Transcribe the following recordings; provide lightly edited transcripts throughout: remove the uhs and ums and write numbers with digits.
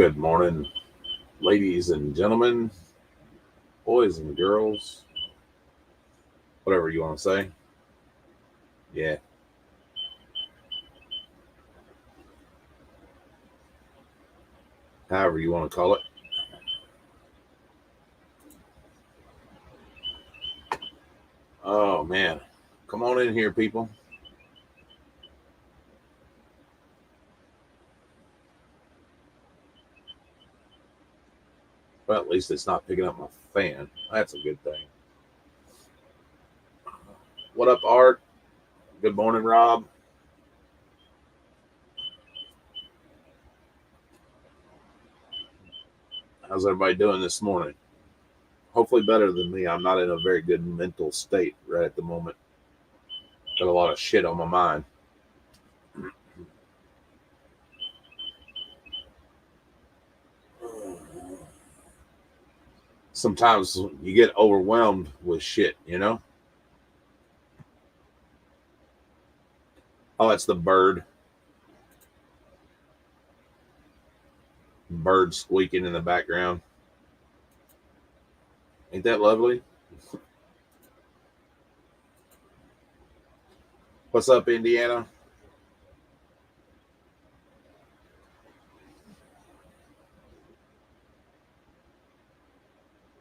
Good morning, ladies and gentlemen, boys and girls, whatever you want to say. Yeah, however you want to call it. Oh, man. Come on in here, people. Well, at least it's not picking up my fan. That's a good thing. What up, Art? Good morning, Rob. How's everybody doing this morning? Hopefully, better than me. I'm not in a very good mental state right at the moment. Got a lot of shit on my mind. Sometimes you get overwhelmed with shit, you know? Oh, that's the bird squeaking in the background. Ain't that lovely? What's up, Indiana?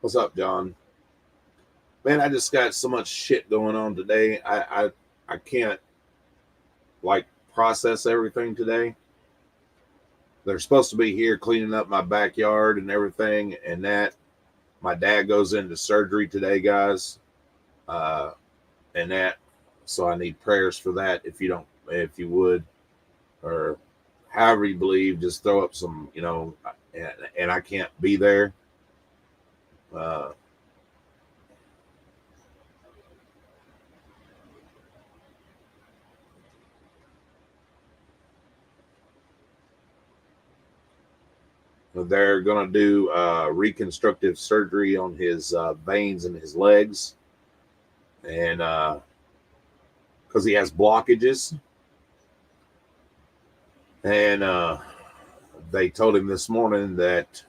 What's up, John? Man, I just got so much shit going on today. I can't like process everything today. They're supposed to be here cleaning up my backyard and everything, and that my dad goes into surgery today, guys. Uh, and that, so I need prayers for that. If you would, or however you believe, just throw up some, and I can't be there. Uh, They're going to do reconstructive surgery on his veins in his legs, and because he has blockages. And they told him this morning that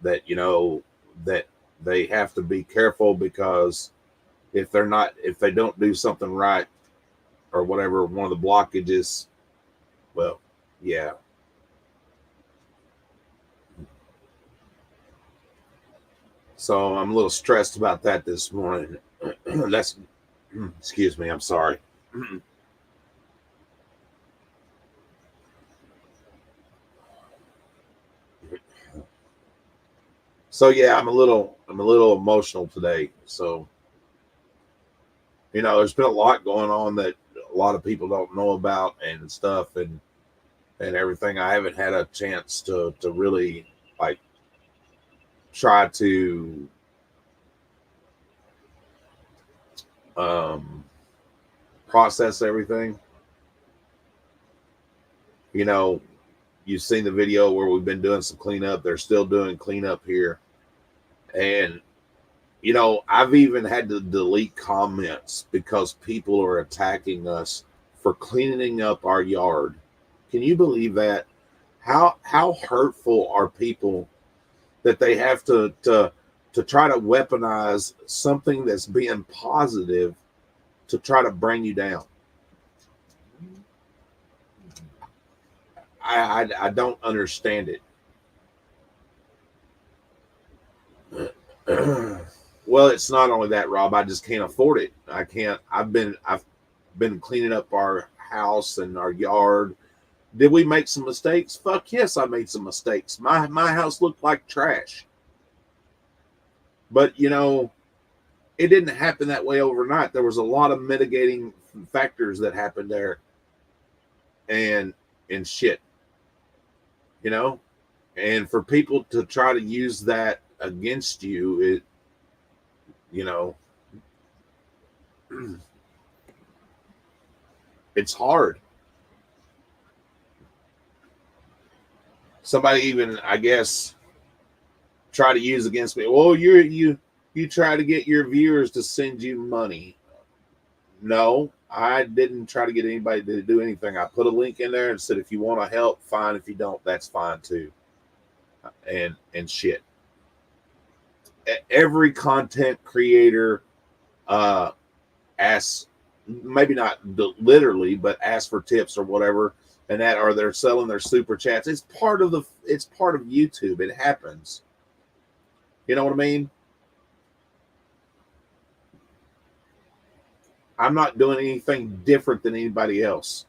that they have to be careful because if they don't do something right or whatever, one of the blockages, well, yeah. So I'm a little stressed about that this morning. That's excuse me, I'm sorry. So yeah, I'm a little emotional today. So there's been a lot going on that a lot of people don't know about and stuff, and everything. I haven't had a chance to really like try to um process everything. You know, you've seen the video where we've been doing some cleanup. They're still doing cleanup here. And I've even had to delete comments because people are attacking us for cleaning up our yard. Can you believe that? How hurtful are people that they have to try to weaponize something that's being positive to try to bring you down? I don't understand it. Well, it's not only that, Rob. I just can't afford it. I can't. I've been cleaning up our house and our yard. Did we make some mistakes? Fuck yes, I made some mistakes. My house looked like trash. But it didn't happen that way overnight. There was a lot of mitigating factors that happened there, and shit, you know. And for people to try to use that against you, you know, it's hard. Somebody even, I guess, try to use against me. Well, you try to get your viewers to send you money. No, I didn't try to get anybody to do anything. I put a link in there and said, if you want to help, fine. If you don't, that's fine too. And shit. Every content creator uh asks, maybe not literally, but ask for tips or whatever, and that, or they're selling their super chats. It's part of YouTube. It happens. You know what I mean? I'm not doing anything different than anybody else.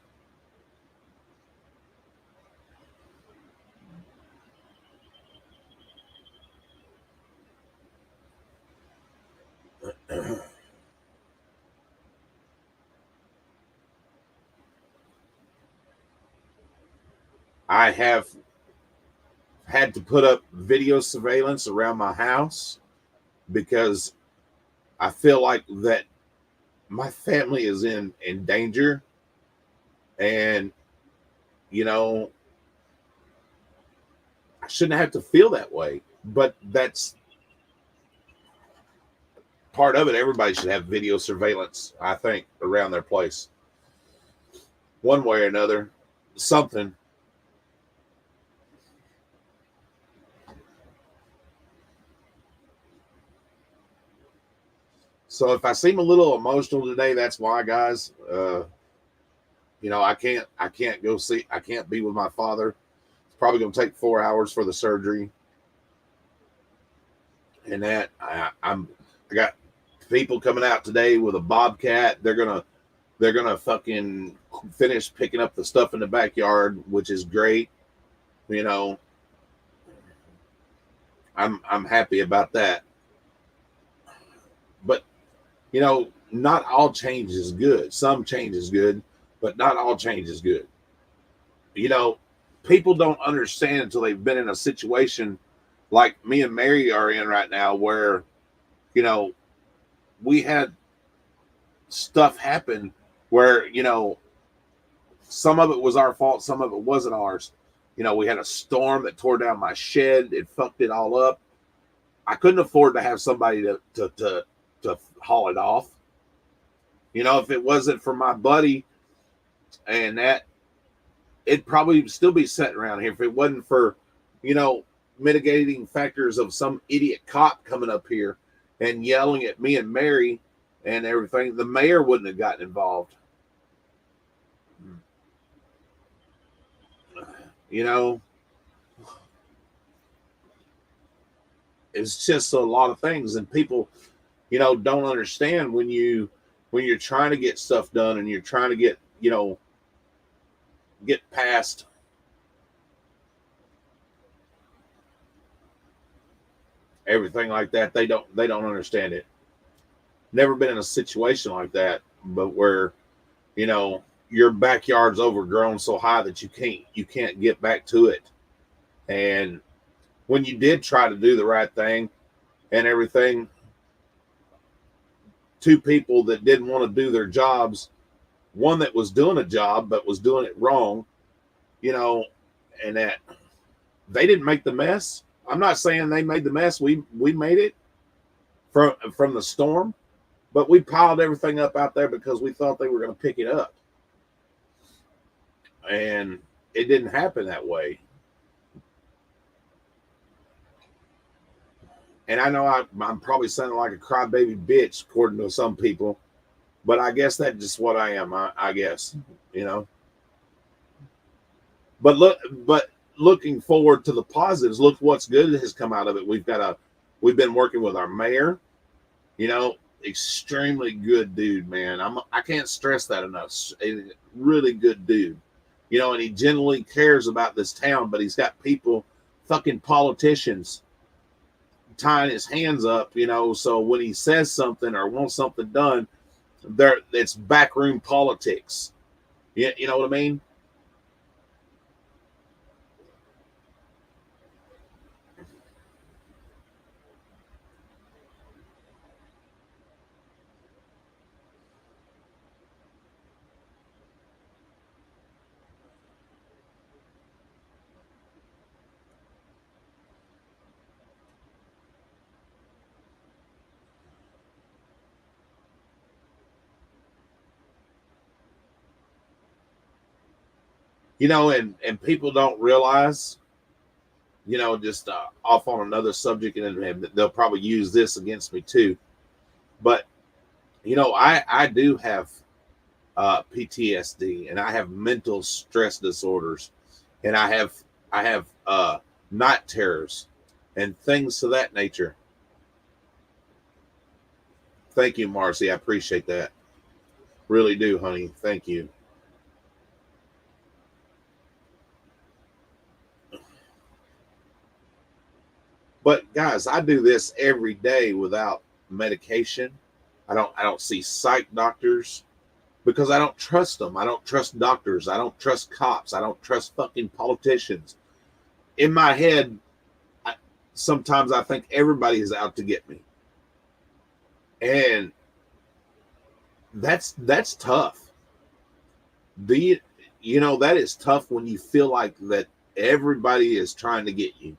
I have had to put up video surveillance around my house because I feel like that my family is in danger, and you know, I shouldn't have to feel that way, but that's part of it. Everybody should have video surveillance, I think, around their place, one way or another. Something. So if I seem a little emotional today, that's why, guys. I can't go see. I can't be with my father. It's probably going to take 4 hours for the surgery, and that I got people coming out today with a bobcat. They're gonna fucking finish picking up the stuff in the backyard, which is great. You know, I'm happy about that. But not all change is good. Some change is good, but not all change is good. You know, people don't understand until they've been in a situation like me and Mary are in right now, where you know we had stuff happen where some of it was our fault, some of it wasn't ours. We had a storm that tore down my shed. It fucked it all up. I couldn't afford to have somebody to haul it off. If it wasn't for my buddy, and that, it'd probably still be sitting around here. If it wasn't for, you know, mitigating factors of some idiot cop coming up here and yelling at me and Mary and everything, the mayor wouldn't have gotten involved. You know, it's just a lot of things, and people, don't understand when you're trying to get stuff done and you're trying to get past everything like that. They don't understand it. Never been in a situation like that, but where you know your backyard's overgrown so high that you can't get back to it. And when you did try to do the right thing and everything, two people that didn't want to do their jobs, one that was doing a job but was doing it wrong, you know, and that they didn't make the mess. I'm not saying they made the mess. We made it from the storm, but we piled everything up out there because we thought they were going to pick it up, and it didn't happen that way. And I know I'm probably sounding like a crybaby bitch according to some people, but I guess that's just what I am. I guess you know. But looking forward to the positives. Look what's good has come out of it. We've been working with our mayor. Extremely good dude, man. I can't stress that enough. A really good dude. And he genuinely cares about this town, but he's got people, fucking politicians, tying his hands up, so when he says something or wants something done, it's backroom politics. You know what I mean? And people don't realize, just off on another subject, and they'll probably use this against me too. But I do have PTSD, and I have mental stress disorders, and I have night terrors and things of that nature. Thank you, Marcy. I appreciate that. Really do, honey. Thank you. But guys, I do this every day without medication. I don't see psych doctors because I don't trust them. I don't trust doctors. I don't trust cops. I don't trust fucking politicians. In my head, I, sometimes I think everybody is out to get me. And that's tough. The that is tough when you feel like that everybody is trying to get you.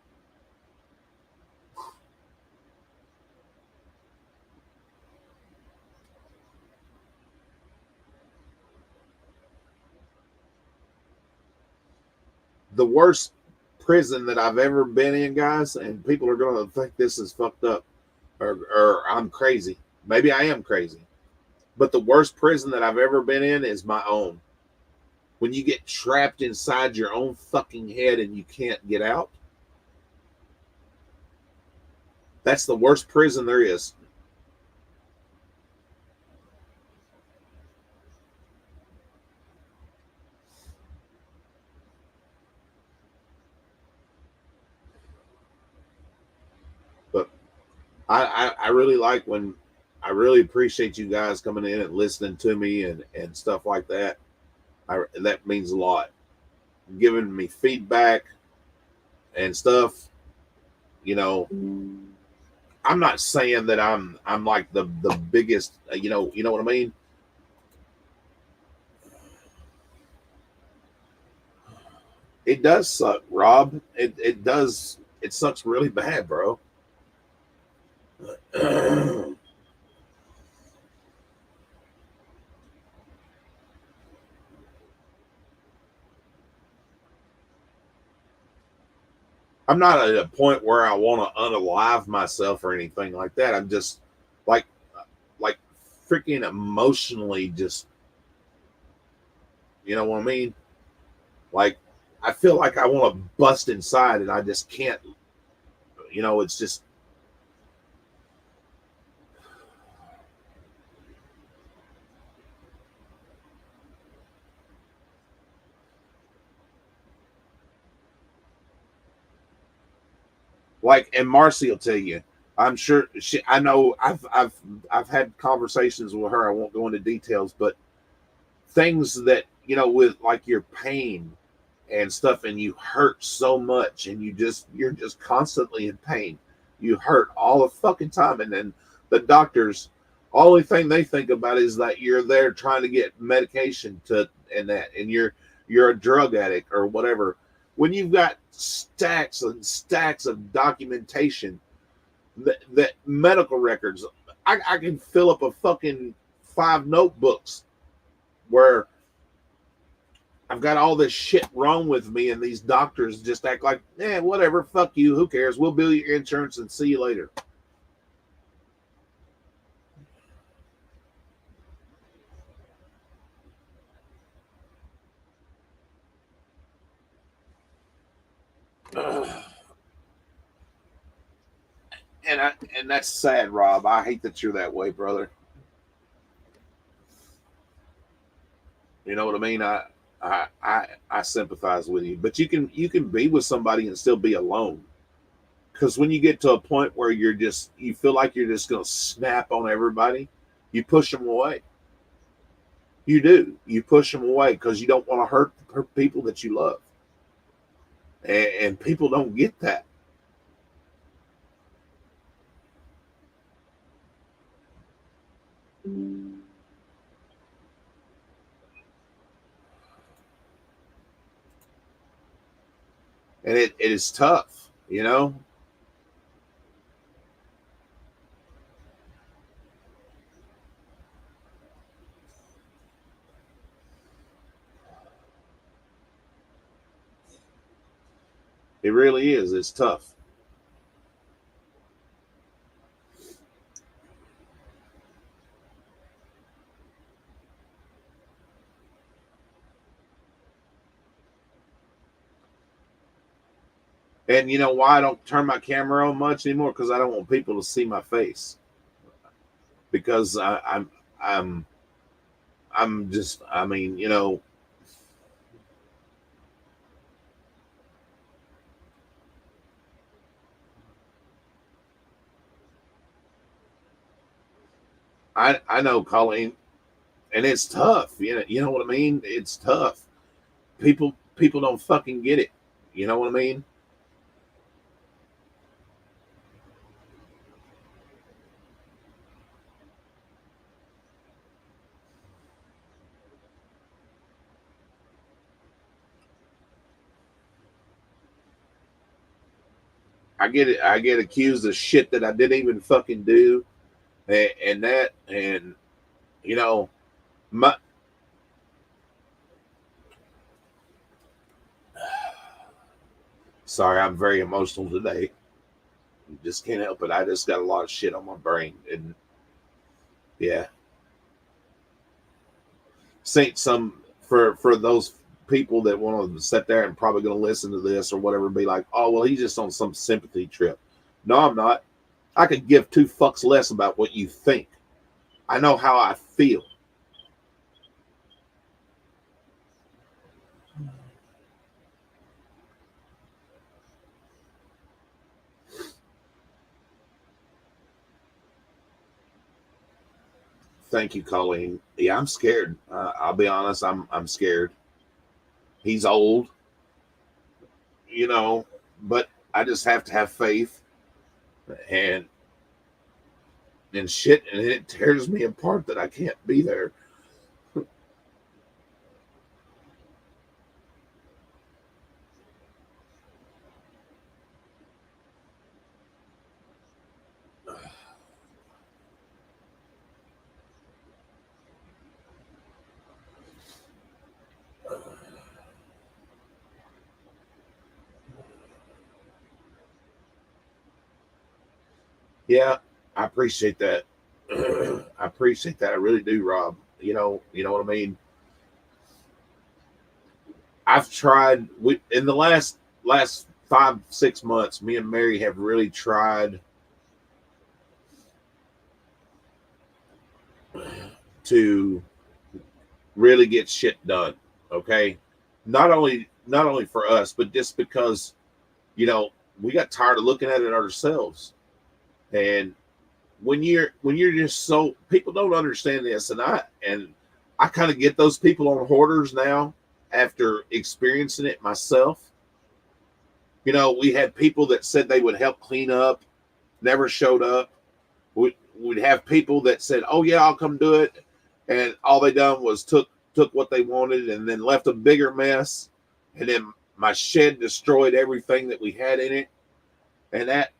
The worst prison that I've ever been in, guys, and people are going to think this is fucked up, or I'm crazy. Maybe I am crazy. But the worst prison that I've ever been in is my own. When you get trapped inside your own fucking head and you can't get out, that's the worst prison there is. But I really like when I really appreciate you guys coming in and listening to me and stuff like that. That means a lot. Giving me feedback and stuff. You know, I'm not saying that I'm like the biggest. You know what I mean. It does suck, Rob. It does. It sucks really bad, bro. I'm not at a point where I want to unalive myself or anything like that. I'm just like like freaking emotionally just, you know what I mean? Like I feel like I want to bust inside and I just can't. It's just like, and Marcy will tell you. I'm sure I know. I've had conversations with her. I won't go into details, but things that with like your pain and stuff, and you hurt so much, and you're just constantly in pain. You hurt all the fucking time, and then the doctors, only thing they think about is that you're there trying to get medication to and you're a drug addict or whatever. When you've got stacks and stacks of documentation, that medical records, I can fill up a fucking 5 notebooks where I've got all this shit wrong with me, and these doctors just act like, whatever, fuck you, who cares? We'll bill your insurance and see you later. And that's sad, Rob. I hate that you're that way, brother. You know what I mean? I sympathize with you, but you can be with somebody and still be alone. Because when you get to a point where you feel like you're just gonna snap on everybody, you push them away. You do. You push them away because you don't want to hurt people that you love, and people don't get that. And it is tough, you know. It really is. It's tough. And you know why I don't turn my camera on much anymore? Because I don't want people to see my face. Because I'm I'm just I mean, you know, I know, Colleen, and it's tough. You know what I mean? It's tough. People don't fucking get it. You know what I mean? I get it. I get accused of shit that I didn't even fucking do, and that, and you know, my sorry, I'm very emotional today. Just can't help it. I just got a lot of shit on my brain, and yeah, Saint some for those people that want to sit there and probably going to listen to this or whatever, be like, oh well, he's just on some sympathy trip. No, I'm not. I could give two fucks less about what you think. I know how I feel. Thank you, Colleen. Yeah, I'm scared. I'll be honest. I'm scared. He's old, you know, but I just have to have faith and shit, and it tears me apart that I can't be there. Yeah, I appreciate that. I appreciate that. I really do, Rob. You know what I mean. I've tried. We in the last 5 6 months, me and Mary have really tried to really get shit done. Okay, not only for us, but just because you know we got tired of looking at it ourselves. And when you're just so people don't understand this, and I kind of get those people on hoarders now after experiencing it myself. You know, we had people that said they would help clean up, never showed up. We'd have people that said, "Oh yeah, I'll come do it," and all they done was took what they wanted and then left a bigger mess. And then my shed destroyed everything that we had in it, and that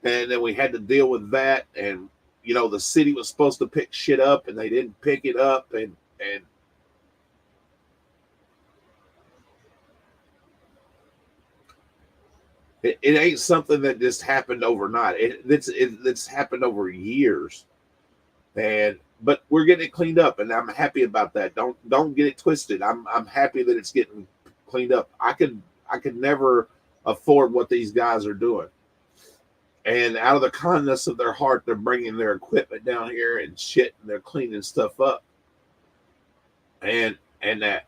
and then we had to deal with that. And you know, the city was supposed to pick shit up, and they didn't pick it up, and it ain't something that just happened overnight. It's happened over years, and but we're getting it cleaned up, and I'm happy about that. Don't get it twisted. I'm happy that it's getting cleaned up. I could never afford what these guys are doing, and out of the kindness of their heart, they're bringing their equipment down here and shit, and they're cleaning stuff up, and that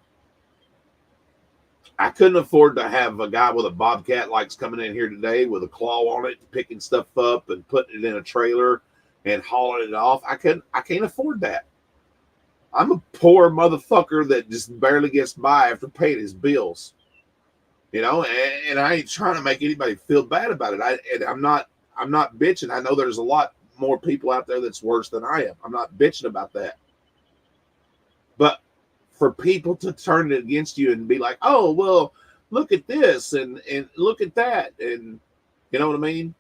I couldn't afford to have a guy with a bobcat likes coming in here today with a claw on it, picking stuff up and putting it in a trailer and hauling it off. I can't afford that. I'm a poor motherfucker that just barely gets by after paying his bills. You know, and I ain't trying to make anybody feel bad about it. I'm not bitching. I know there's a lot more people out there that's worse than I am. I'm not bitching about that. But for people to turn it against you and be like, "Oh, well, look at this and look at that," and you know what I mean?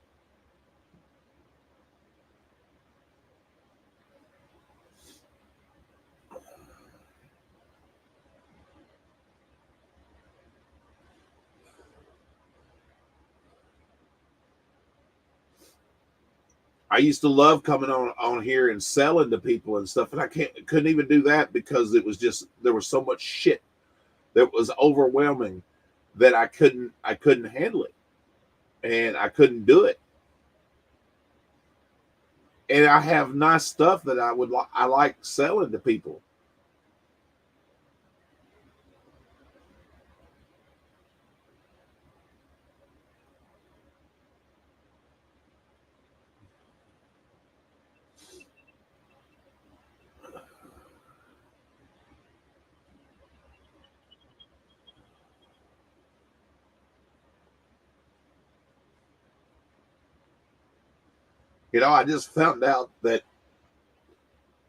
I used to love coming on here and selling to people and stuff, and I couldn't even do that because it was just there was so much shit that was overwhelming that I couldn't handle it, and I couldn't do it. And I have nice stuff that I like selling to people. I just found out that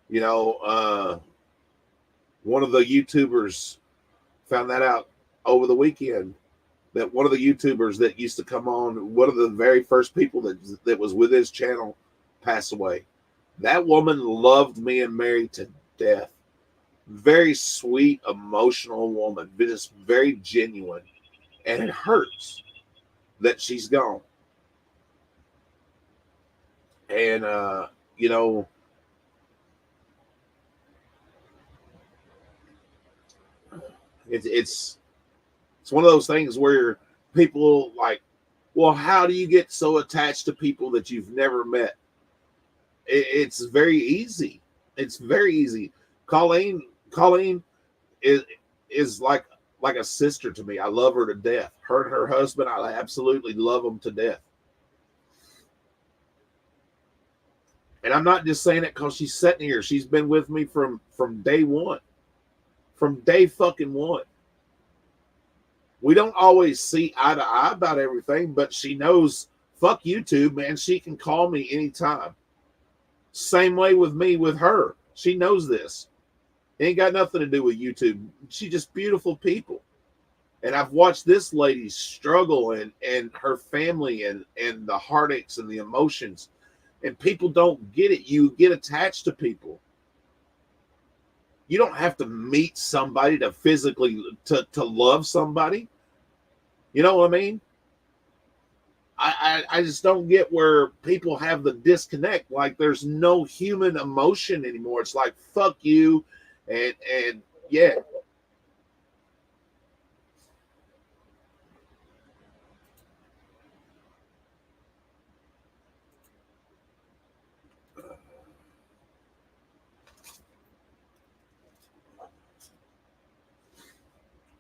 you know one of the YouTubers found that out over the weekend, that one of the YouTubers that used to come on, one of the very first people that was with his channel, passed away. That woman loved me and Mary to death. Very sweet, emotional woman, just very genuine, and it hurts that she's gone. And you know, it's it's one of those things where people like, well, how do you get so attached to people that you've never met? It's very easy. It's very easy. Colleen is is like a sister to me. I love her to death. Her and her husband, I absolutely love them to death. And I'm not just saying it because she's sitting here. She's been with me from day one, from day fucking one. We don't always see eye to eye about everything, but she knows, fuck YouTube, man. She can call me anytime. Same way with me with her. She knows this. It ain't got nothing to do with YouTube. She's just beautiful people. And I've watched this lady struggle, and her family, and the heartaches and the emotions. And people don't get it. You get attached to people. You don't have to meet somebody to physically to love somebody. You know what I mean? I just don't get where people have the disconnect. Like there's no human emotion anymore. It's like fuck you, and yeah.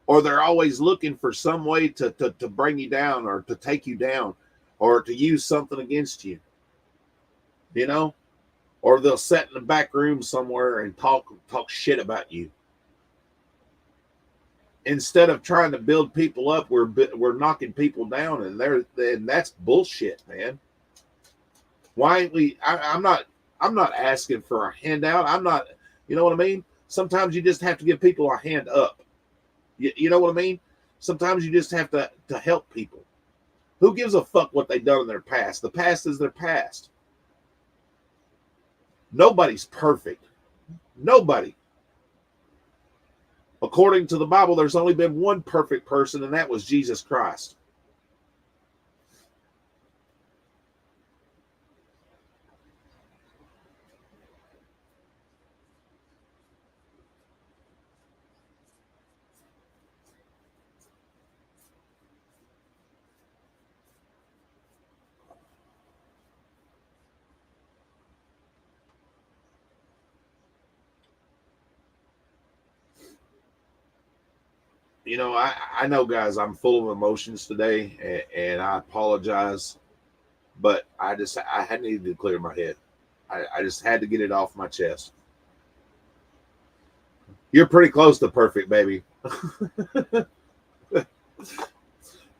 Or they're always looking for some way to bring you down, or to take you down, or to use something against you, you know? Or they'll sit in the back room somewhere and talk shit about you. Instead of trying to build people up, we're knocking people down, and that's bullshit, man. Why ain't we? I'm not asking for a handout. I'm not, you know what I mean? Sometimes you just have to give people a hand up. You know what I mean? Sometimes you just have to help people. Who gives a fuck what they've done in their past? The past is their past. Nobody's perfect. Nobody. According to the Bible, there's only been one perfect person, and that was Jesus Christ. I know, guys, I'm full of emotions today, and I apologize, but I had needed to clear my head. I just had to get it off my chest. You're pretty close to perfect, baby.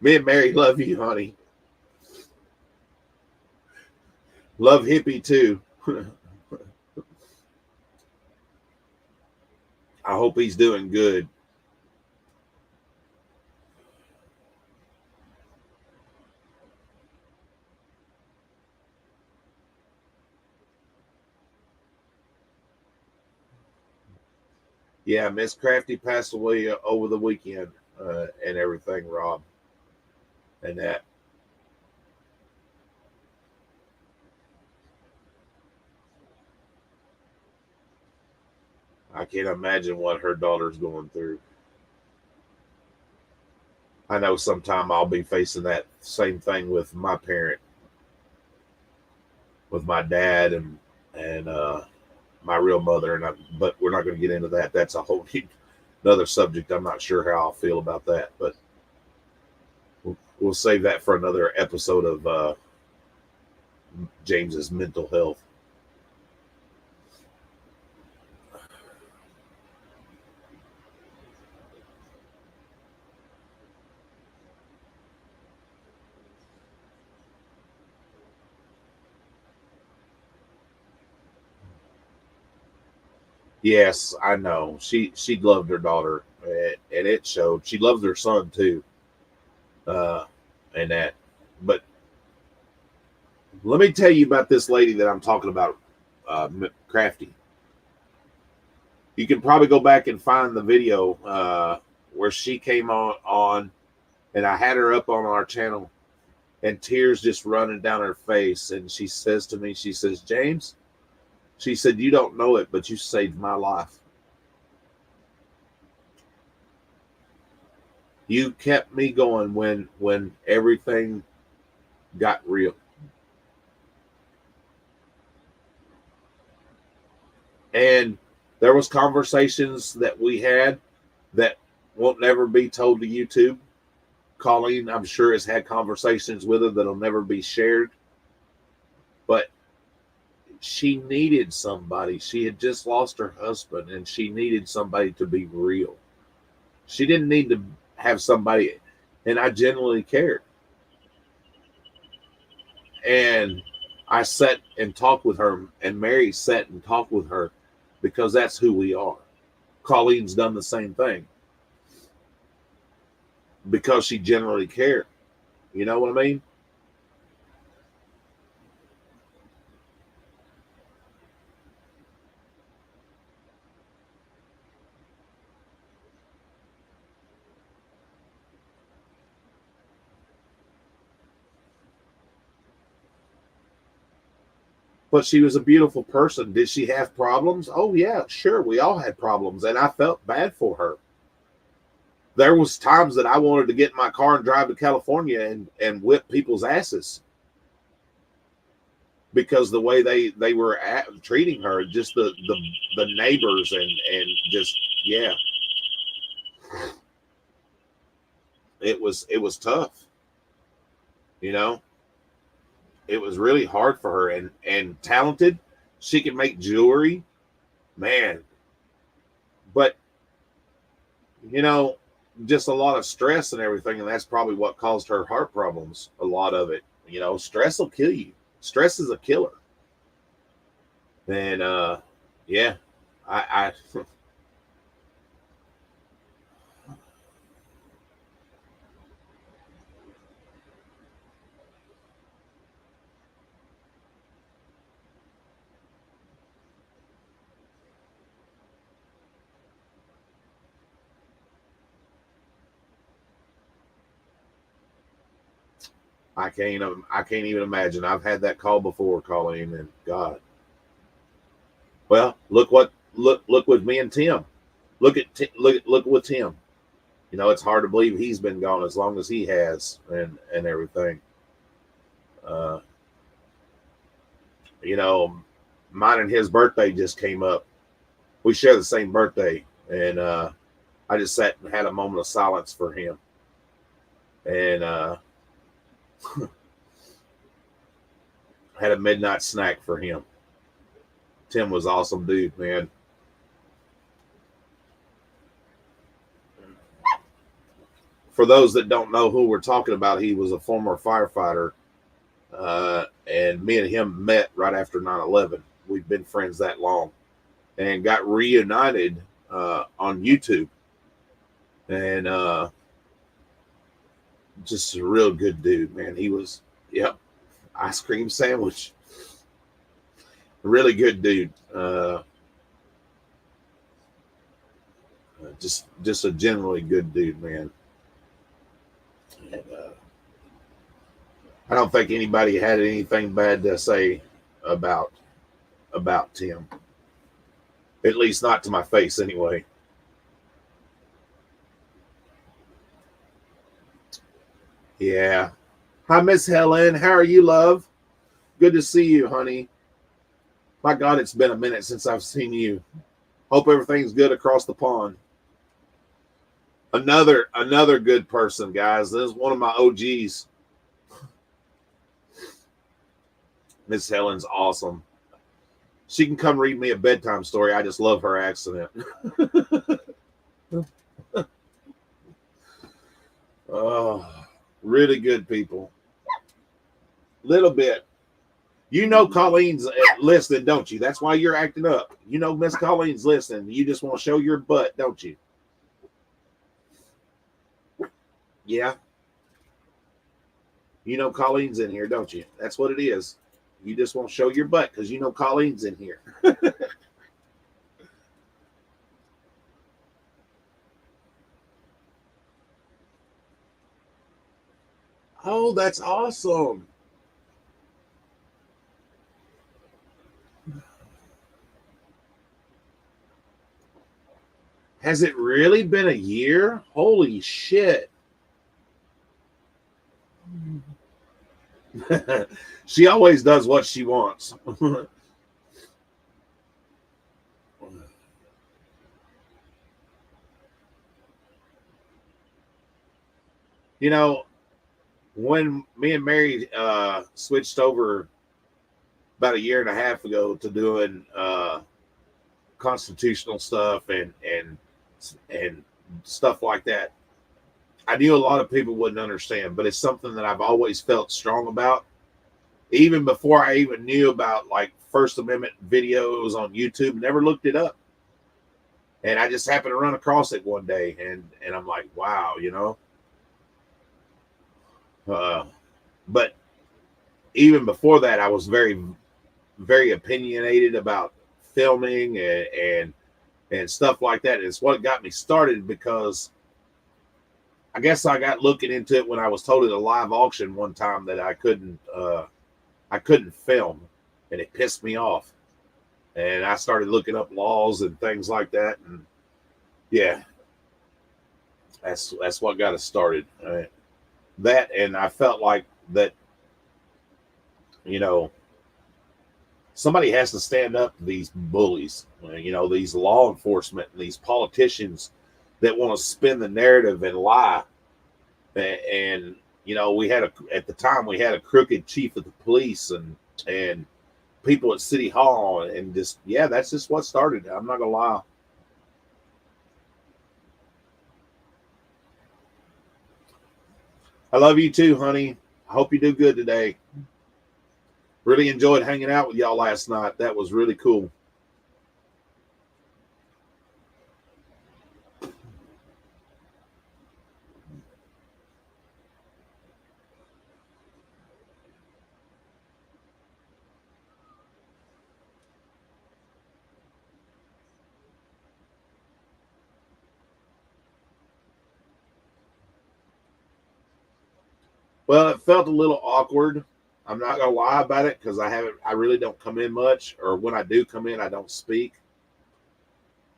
Me and Mary love you, honey. Love Hippie too. I hope he's doing good. Yeah, Miss Crafty passed away over the weekend, and everything, Rob, and that. I can't imagine what her daughter's going through. I know sometime I'll be facing that same thing with my parent, with my dad and my real mother, but we're not going to get into that. That's a whole another subject. I'm not sure how I'll feel about that, but we'll save that for another episode of James's mental health. Yes, I know. She loved her daughter, and it showed. She loved her son too, uh, and that. But let me tell you about this lady that I'm talking about, Crafty. You can probably go back and find the video where she came on, and I had her up on our channel, and tears just running down her face, and she says to me, she says, James, she said, you don't know it, but you saved my life. You kept me going when everything got real. And there was conversations that we had that won't never be told to YouTube. Colleen, I'm sure, has had conversations with her that'll never be shared. But she needed somebody. She had just lost her husband, and she needed somebody to be real. She didn't need to have somebody, and I genuinely cared. And I sat and talked with her, and Mary sat and talked with her because that's who we are. Colleen's done the same thing because she generally cared. You know what I mean? But she was a beautiful person. Did she have problems? Oh yeah, sure. We all had problems, and I felt bad for her. There was times that I wanted to get in my car and drive to California and whip people's asses because the way they were treating her, just the neighbors and just yeah, it was tough. You know, it was really hard for her, and talented. She can make jewelry, man. But you know, just a lot of stress and everything, and that's probably what caused her heart problems. A lot of it, you know, stress will kill you. Stress is a killer. And yeah, I I can't even imagine. I've had that call before, Colleen, and God. Well, look with me and Tim. Look with Tim. You know, it's hard to believe he's been gone as long as he has, and everything. Uh, you know, mine and his birthday just came up. We share the same birthday, and I just sat and had a moment of silence for him, and had a midnight snack for him. Tim was awesome, dude, man. For those that don't know who we're talking about, he was a former firefighter, and me and him met right after 9/11. We've been friends that long, and got reunited on YouTube, and just a real good dude, man. He was, yep, ice cream sandwich, really good dude. Just a generally good dude, man. And, I don't think anybody had anything bad to say about about Tim. At least not to my face, anyway. Yeah. Hi, Miss Helen. How are you, love? Good to see you, honey. My God, it's been a minute since I've seen you. Hope everything's good across the pond. Another good person, guys. This is one of my OGs. Miss Helen's awesome. She can come read me a bedtime story. I just love her accent. Oh, really good people. Little bit. You know Colleen's listening, don't you? That's why you're acting up. You know Miss Colleen's listening. You just want to show your butt, don't you? Yeah. You know Colleen's in here, don't you? That's what it is. You just want to show your butt because you know Colleen's in here. Oh, that's awesome. Has it really been a year? Holy shit. She always does what she wants. You know, when me and Mary switched over about a year and a half ago to doing constitutional stuff and stuff like that, I knew a lot of people wouldn't understand, but it's something that I've always felt strong about. Even before I even knew about like First Amendment videos on YouTube, never looked it up. And I just happened to run across it one day, and I'm like, wow, you know. But even before that, I was very, very opinionated about filming and stuff like that. It's what got me started because I guess I got looking into it when I was told at a live auction one time that I couldn't film, and it pissed me off. And I started looking up laws and things like that, and yeah, that's what got us started. That, and I felt like that, you know, somebody has to stand up to these bullies, you know, these law enforcement and these politicians that want to spin the narrative and lie. And you know, at the time we had a crooked chief of the police and people at City Hall, and just, yeah, that's just what started it. I'm not gonna lie. I love you too, honey. I hope you do good today. Really enjoyed hanging out with y'all last night. That was really cool. Well, it felt a little awkward. I'm not gonna lie about it because I really don't come in much, or when I do come in, I don't speak.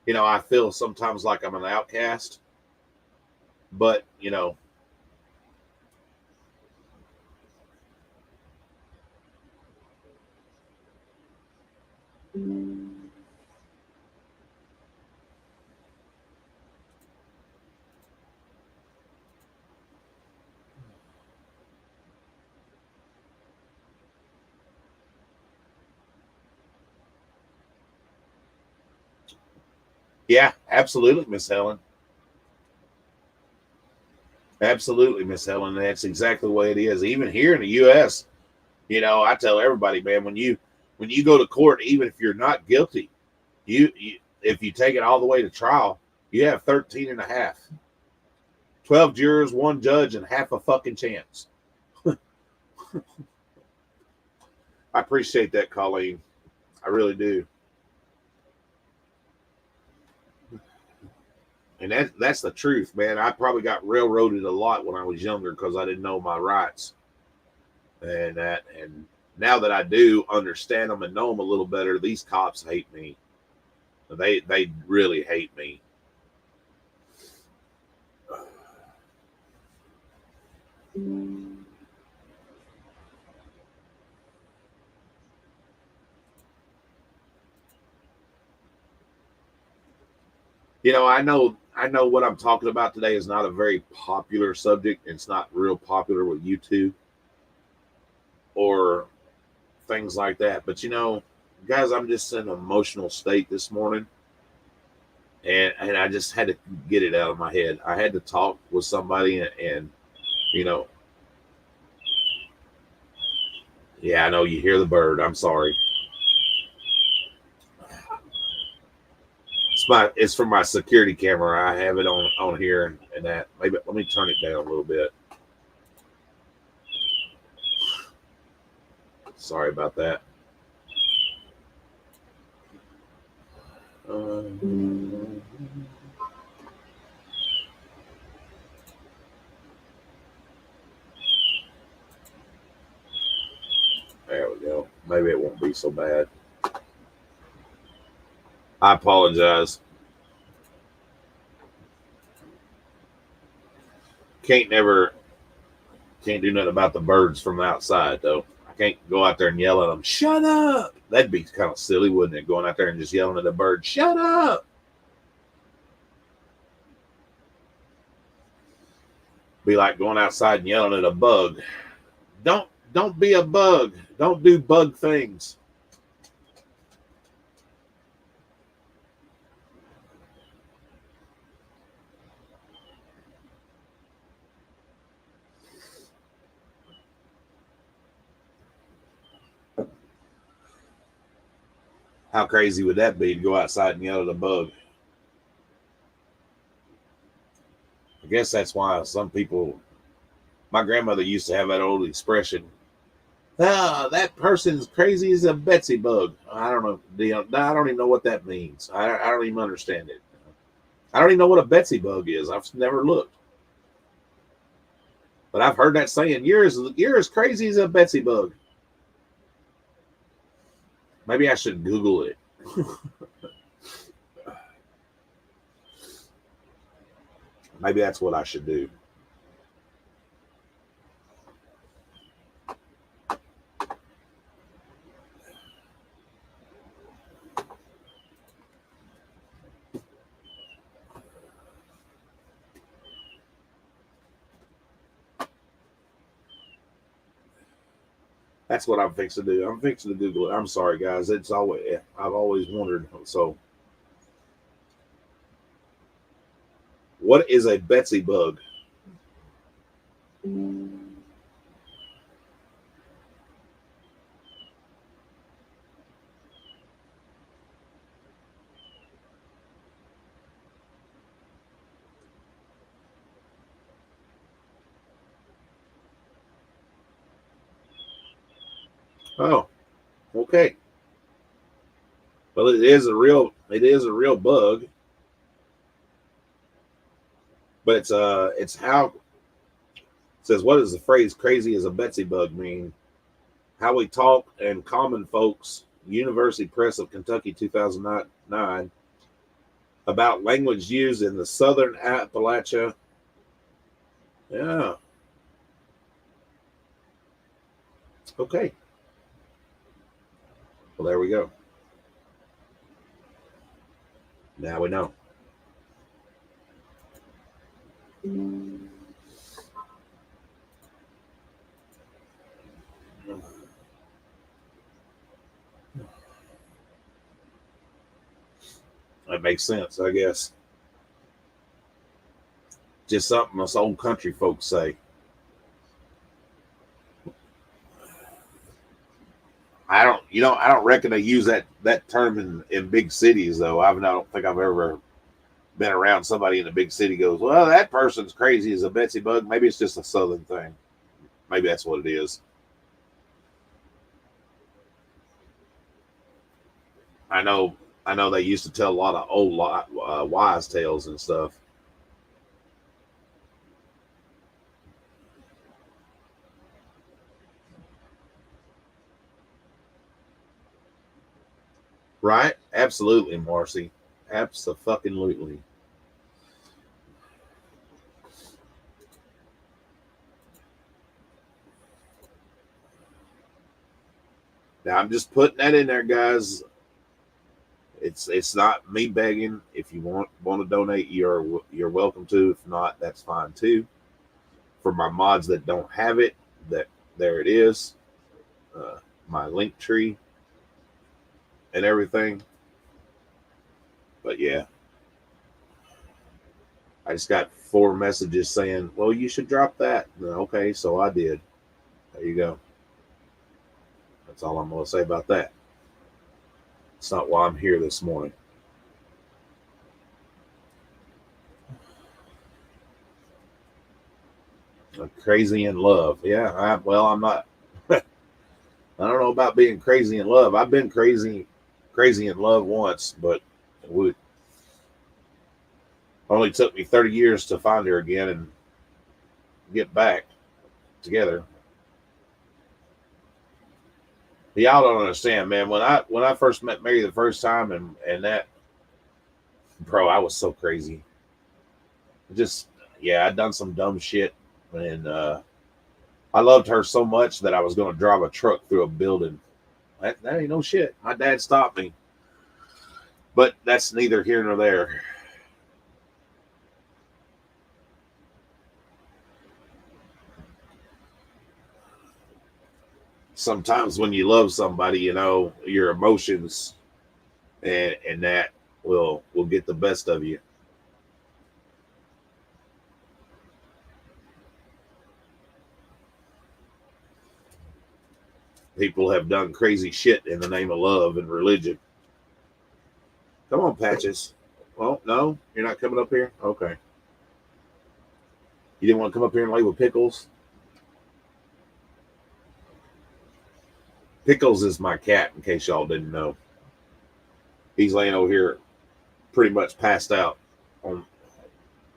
You know, I feel sometimes like I'm an outcast, but you know, yeah, absolutely, Miss Helen. Absolutely, Miss Helen. That's exactly the way it is. Even here in the U.S., you know, I tell everybody, man, when you go to court, even if you're not guilty, you if you take it all the way to trial, you have 13 and a half. 12 jurors, one judge, and half a fucking chance. I appreciate that, Colleen. I really do. And that's the truth, man. I probably got railroaded a lot when I was younger because I didn't know my rights. And now that I do understand them and know them a little better, these cops hate me. They really hate me. I know what I'm talking about today is not a very popular subject. It's not real popular with YouTube or things like that. But guys, I'm just in an emotional state this morning, and I just had to get it out of my head. I had to talk with somebody, and you know, yeah, I know you hear the bird. I'm sorry. It's from my security camera. I have it on here, and that maybe let me turn it down a little bit. Sorry about that. There we go. Maybe it won't be so bad. I apologize. Can't do nothing about the birds from outside though. I can't go out there and yell at them. Shut up! That'd be kind of silly, wouldn't it? Going out there and just yelling at the bird. Shut up! Be like going outside and yelling at a bug. Don't be a bug. Don't do bug things. How crazy would that be to go outside and yell at a bug? I guess that's why some people. My grandmother used to have that old expression. Ah, that person's crazy as a Betsy bug. I don't know. I don't even know what that means. I don't even understand it. I don't even know what a Betsy bug is. I've never looked. But I've heard that saying, you're as crazy as a Betsy bug. Maybe I should Google it. Maybe that's what I should do. That's what I'm fixing to do. I'm fixing to Google it. I'm sorry, guys. I've always wondered. So, what is a Betsy bug? Oh, okay. Well, it is a real bug, but it's how it says. What does the phrase "crazy as a Betsy bug" mean? How we talk and common folks. University Press of Kentucky, 2009, about language used in the Southern Appalachia. Yeah. Okay. Well, there we go. Now we know. That makes sense, I guess. Just something us old country folks say. I don't reckon they use that term in big cities though. I don't think I've ever been around somebody in a big city goes, well, that person's crazy as a Betsy bug. Maybe it's just a Southern thing. Maybe that's what it is. I know, I know they used to tell a lot of old wise tales and stuff. Right? Absolutely, Marcy. Abso-fucking-lutely. Now I'm just putting that in there, guys. It's not me begging. If you want to donate, you're welcome to. If not, that's fine too. For my mods that don't have it, that there it is, my link tree and everything. But yeah, I just got 4 messages saying, "Well, you should drop that." Okay, so I did. There you go. That's all I'm going to say about that. It's not why I'm here this morning. I'm crazy in love. Yeah, I'm not. I don't know about being crazy in love. I've been crazy in love once, but it would only took me 30 years to find her again and get back together. Y'all don't understand, man. When I first met Mary the first time, and that, bro, I was so crazy. Just, yeah, I'd done some dumb shit, and I loved her so much that I was going to drive a truck through a building. That ain't no shit. My dad stopped me, but that's neither here nor there. Sometimes when you love somebody, your emotions and that will get the best of you. People have done crazy shit in the name of love and religion. Come on, Patches. Well, no, you're not coming up here? Okay. You didn't want to come up here and lay with Pickles? Pickles is my cat, in case y'all didn't know. He's laying over here pretty much passed out on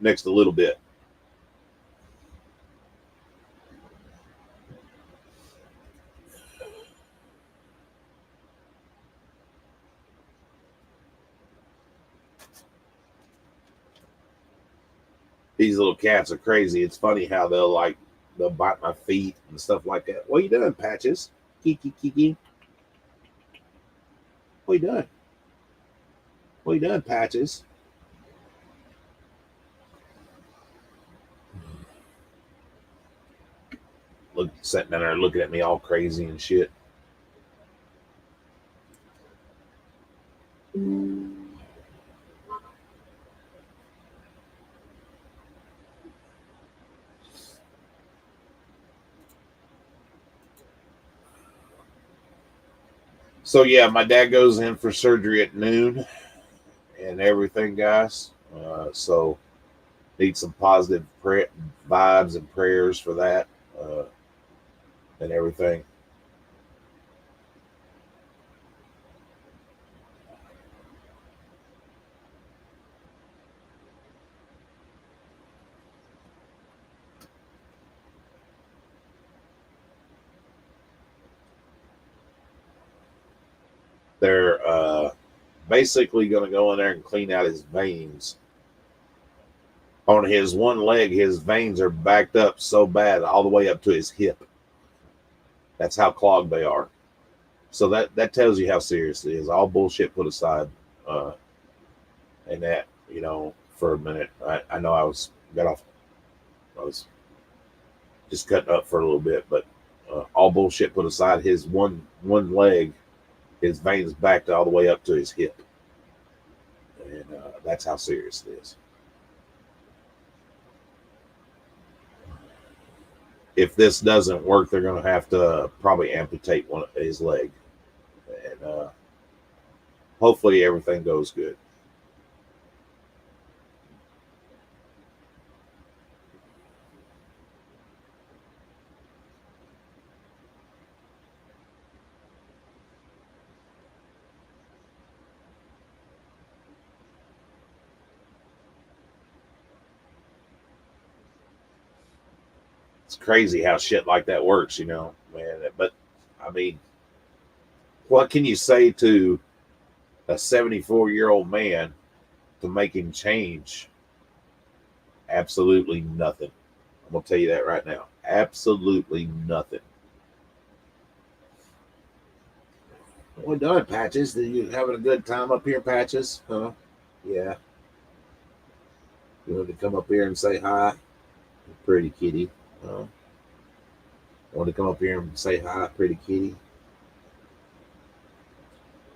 next to Little Bit. These little cats are crazy. It's funny how they'll bite my feet and stuff like that. What are you doing, Patches? Kiki kiki. What are you doing? What are you doing, Patches? Look, sitting down there looking at me all crazy and shit. So yeah, my dad goes in for surgery at noon and everything, guys. So need some positive vibes and prayers for that and everything. They're basically going to go in there and clean out his veins. On his one leg, his veins are backed up so bad all the way up to his hip. That's how clogged they are. So that tells you how serious it is. All bullshit put aside, and that for a minute, I know I was just cutting up for a little bit, but all bullshit put aside, his one leg, his veins backed all the way up to his hip, and that's how serious it is. If this doesn't work, they're going to have to probably amputate his leg, and hopefully everything goes good. It's crazy how shit like that works, man. But I mean, what can you say to a 74-year-old man to make him change? Absolutely nothing. I'm going to tell you that right now. Absolutely nothing. Well done, Patches. Are you having a good time up here, Patches? Huh? Yeah. You want to come up here and say hi? Pretty kitty. Huh? Want to come up here and say hi, pretty kitty?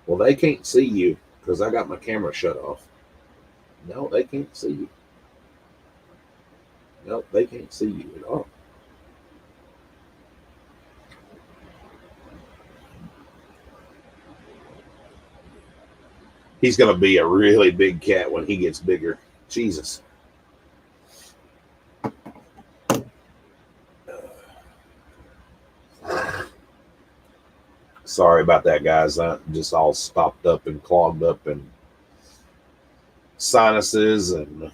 Well, they can't see you because I got my camera shut off. No, they can't see you. No, they can't see you at all. He's going to be a really big cat when he gets bigger. Jesus. Sorry about that, guys. I'm just all stopped up and clogged up and sinuses and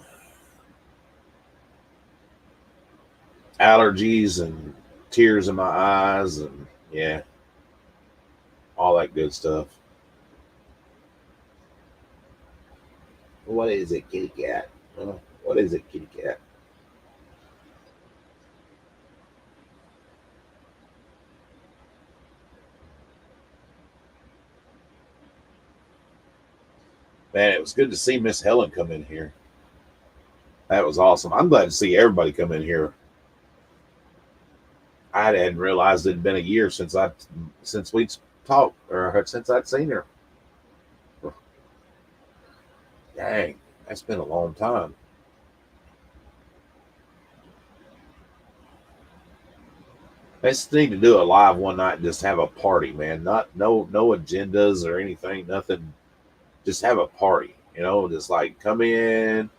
allergies and tears in my eyes and yeah, all that good stuff. What is it, kitty cat? What is it, kitty cat? Man, it was good to see Miss Helen come in here. That was awesome. I'm glad to see everybody come in here. I hadn't realized it had been a year since we'd talked or since I'd seen her. Dang, that's been a long time. Let's need to do a live one night and just have a party, man. No agendas or anything, nothing. Just have a party, just like come in,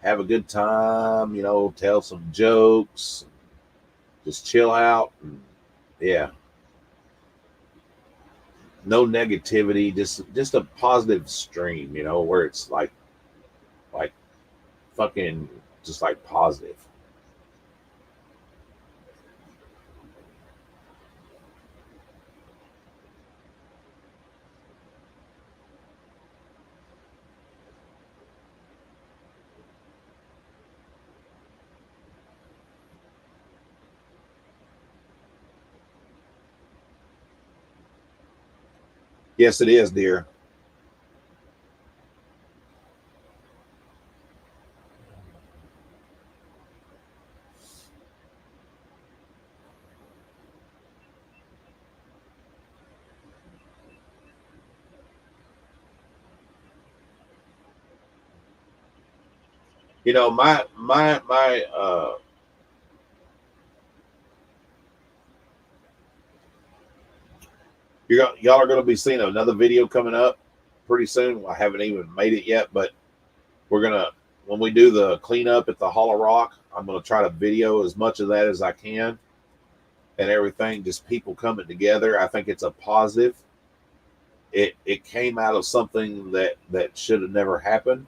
have a good time, tell some jokes, just chill out. And, yeah. No negativity, just a positive stream, where it's like fucking just like positive. Yes, it is, dear. My y'all are going to be seeing another video coming up pretty soon. I haven't even made it yet, but we're gonna when we do the cleanup at the Hall of Rock, I'm gonna try to video as much of that as I can and everything. Just people coming together. I think it's a positive. It came out of something that should have never happened.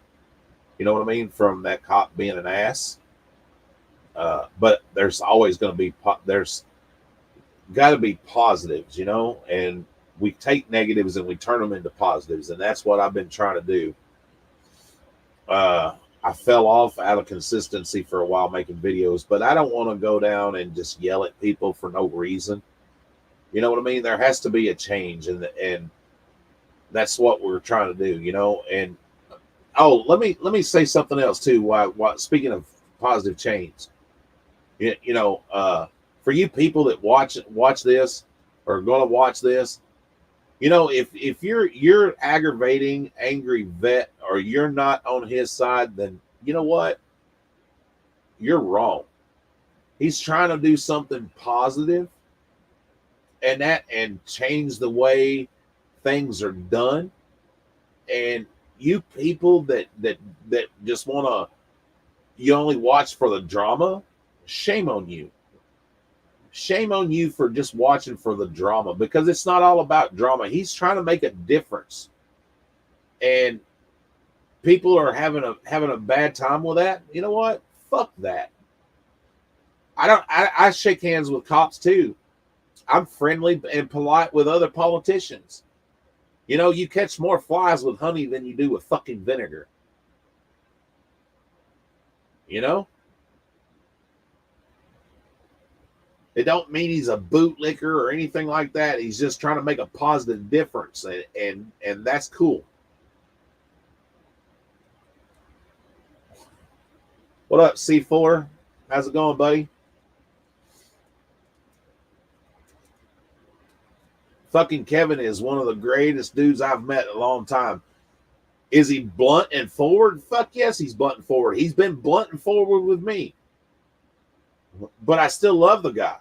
You know what I mean? From that cop being an ass. But there's always going to be there's got to be positives, and we take negatives and we turn them into positives, and that's what I've been trying to do. I fell off out of consistency for a while making videos, but I don't want to go down and just yell at people for no reason. You know what I mean? There has to be a change, and that's what we're trying to do, And oh, let me say something else too. Why speaking of positive change, for you people that watch this or are going to watch this, if you're aggravating angry vet or you're not on his side, then you know what? You're wrong. He's trying to do something positive and change the way things are done. And you people that just want to you only watch for the drama, shame on you. Shame on you for just watching for the drama, because it's not all about drama. He's trying to make a difference, and people are having a bad time with that. You know what? Fuck that. I shake hands with cops too. I'm friendly and polite with other politicians. You catch more flies with honey than you do with fucking vinegar. You know, it don't mean he's a bootlicker or anything like that. He's just trying to make a positive difference, and that's cool. What up, C4? How's it going, buddy? Fucking Kevin is one of the greatest dudes I've met in a long time. Is he blunt and forward? Fuck yes, he's blunt and forward. He's been blunt and forward with me. But I still love the guy.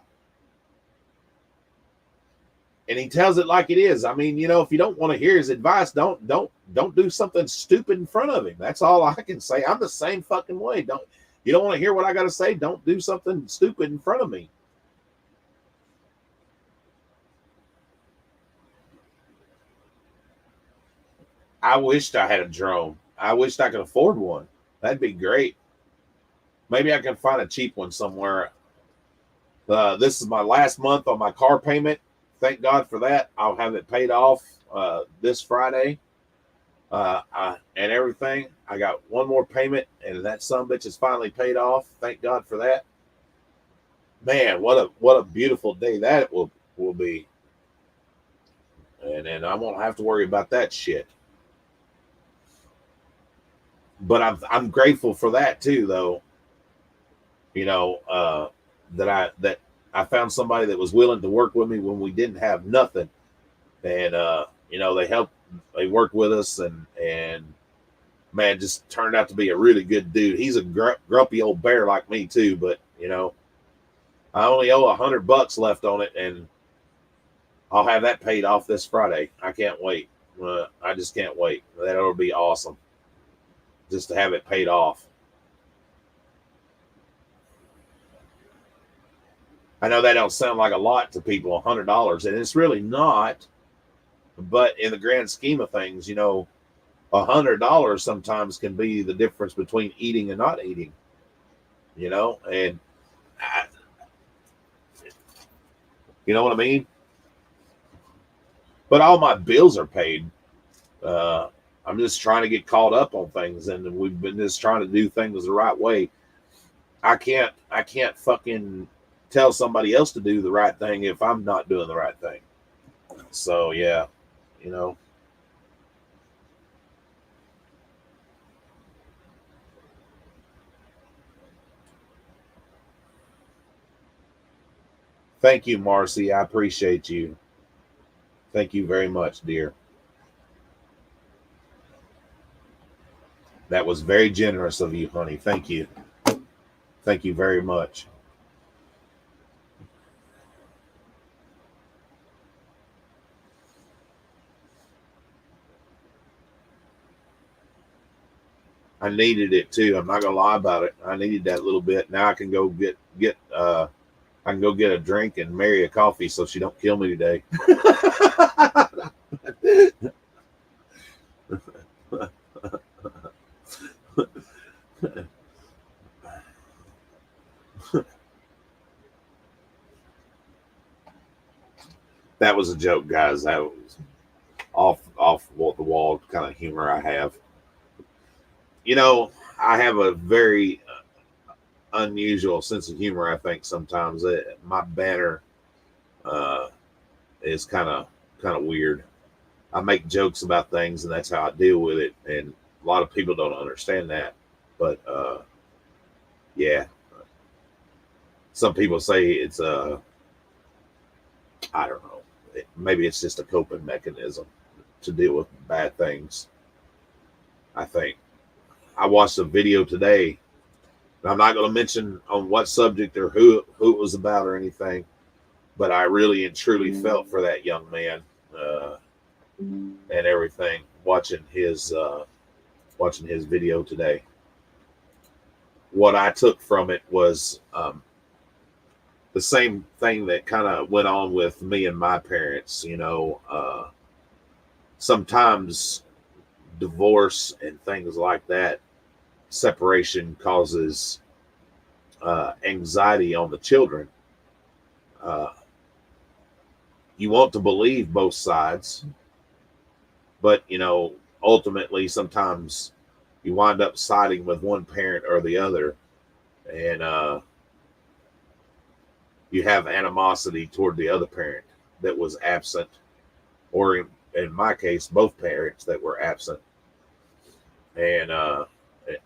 And he tells it like it is. I mean, you know, if you don't want to hear his advice, don't do something stupid in front of him. That's all I can say. I'm the same fucking way. You don't want to hear what I got to say? Don't do something stupid in front of me. I wished I had a drone. I wished I could afford one. That'd be great. Maybe I can find a cheap one somewhere. This is my last month on my car payment. Thank God for that. I'll have it paid off this Friday. And everything. I got one more payment, and that sumbitch is finally paid off. Thank God for that. Man, what a beautiful day that will be. And then I won't have to worry about that shit. But I'm grateful for that too, though. You know, that I found somebody that was willing to work with me when we didn't have nothing, and you know, they worked with us, and man, just turned out to be a really good dude. He's a grumpy old bear like me too, but you know, I only owe $100 left on it, and I'll have that paid off this Friday. I can't wait. I just can't wait. That'll be awesome, just to have it paid off. I know that don't sound like a lot to people, $100, and it's really not. But in the grand scheme of things, you know, $100 sometimes can be the difference between eating and not eating. You know, and you know what I mean. But all my bills are paid. I'm just trying to get caught up on things, and we've been just trying to do things the right way. I can't fucking tell somebody else to do the right thing if I'm not doing the right thing. So yeah, you know. Thank you, Marcy. I appreciate you. Thank you very much, dear. That was very generous of you, honey. Thank you. Thank you very much. I needed it too. I'm not gonna lie about it. I needed that little bit. Now I can go get I can go get a drink and marry a coffee so she don't kill me today. That was a joke, guys. That was off the wall kind of humor I have. You know, I have a very unusual sense of humor. I think sometimes my banner uh, is kind of weird. I make jokes about things, and that's how I deal with it. And a lot of people don't understand that. But yeah, some people say it's I don't know. Maybe it's just a coping mechanism to deal with bad things. I think I watched a video today. I'm not going to mention on what subject or who it was about or anything, but I really and truly felt for that young man and everything. Watching his video today, what I took from it was the same thing that kind of went on with me and my parents. You know, sometimes divorce and things like that, separation causes anxiety on the children. Uh, you want to believe both sides, but you know, ultimately, sometimes you wind up siding with one parent or the other, and you have animosity toward the other parent that was absent, or in my case, both parents that were absent. And I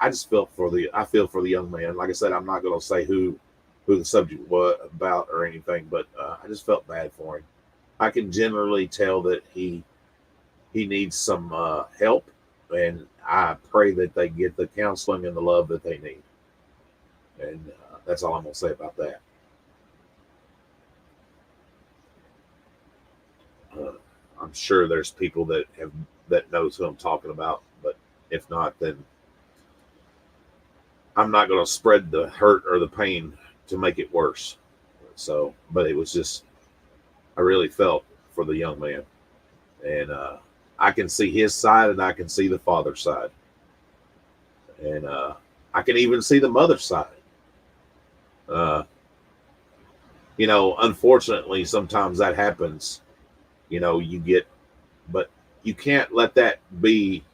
just feel for the young man. Like I said, I'm not going to say who the subject was about or anything, but I just felt bad for him. I can generally tell that he needs some help, and I pray that they get the counseling and the love that they need. And that's all I'm going to say about that. I'm sure there's people that knows who I'm talking about, but if not, then I'm not going to spread the hurt or the pain to make it worse. So, but it was just, I really felt for the young man, and I can see his side and I can see the father's side, and I can even see the mother's side. Uh, Unfortunately, sometimes that happens. You get, but you can't let that be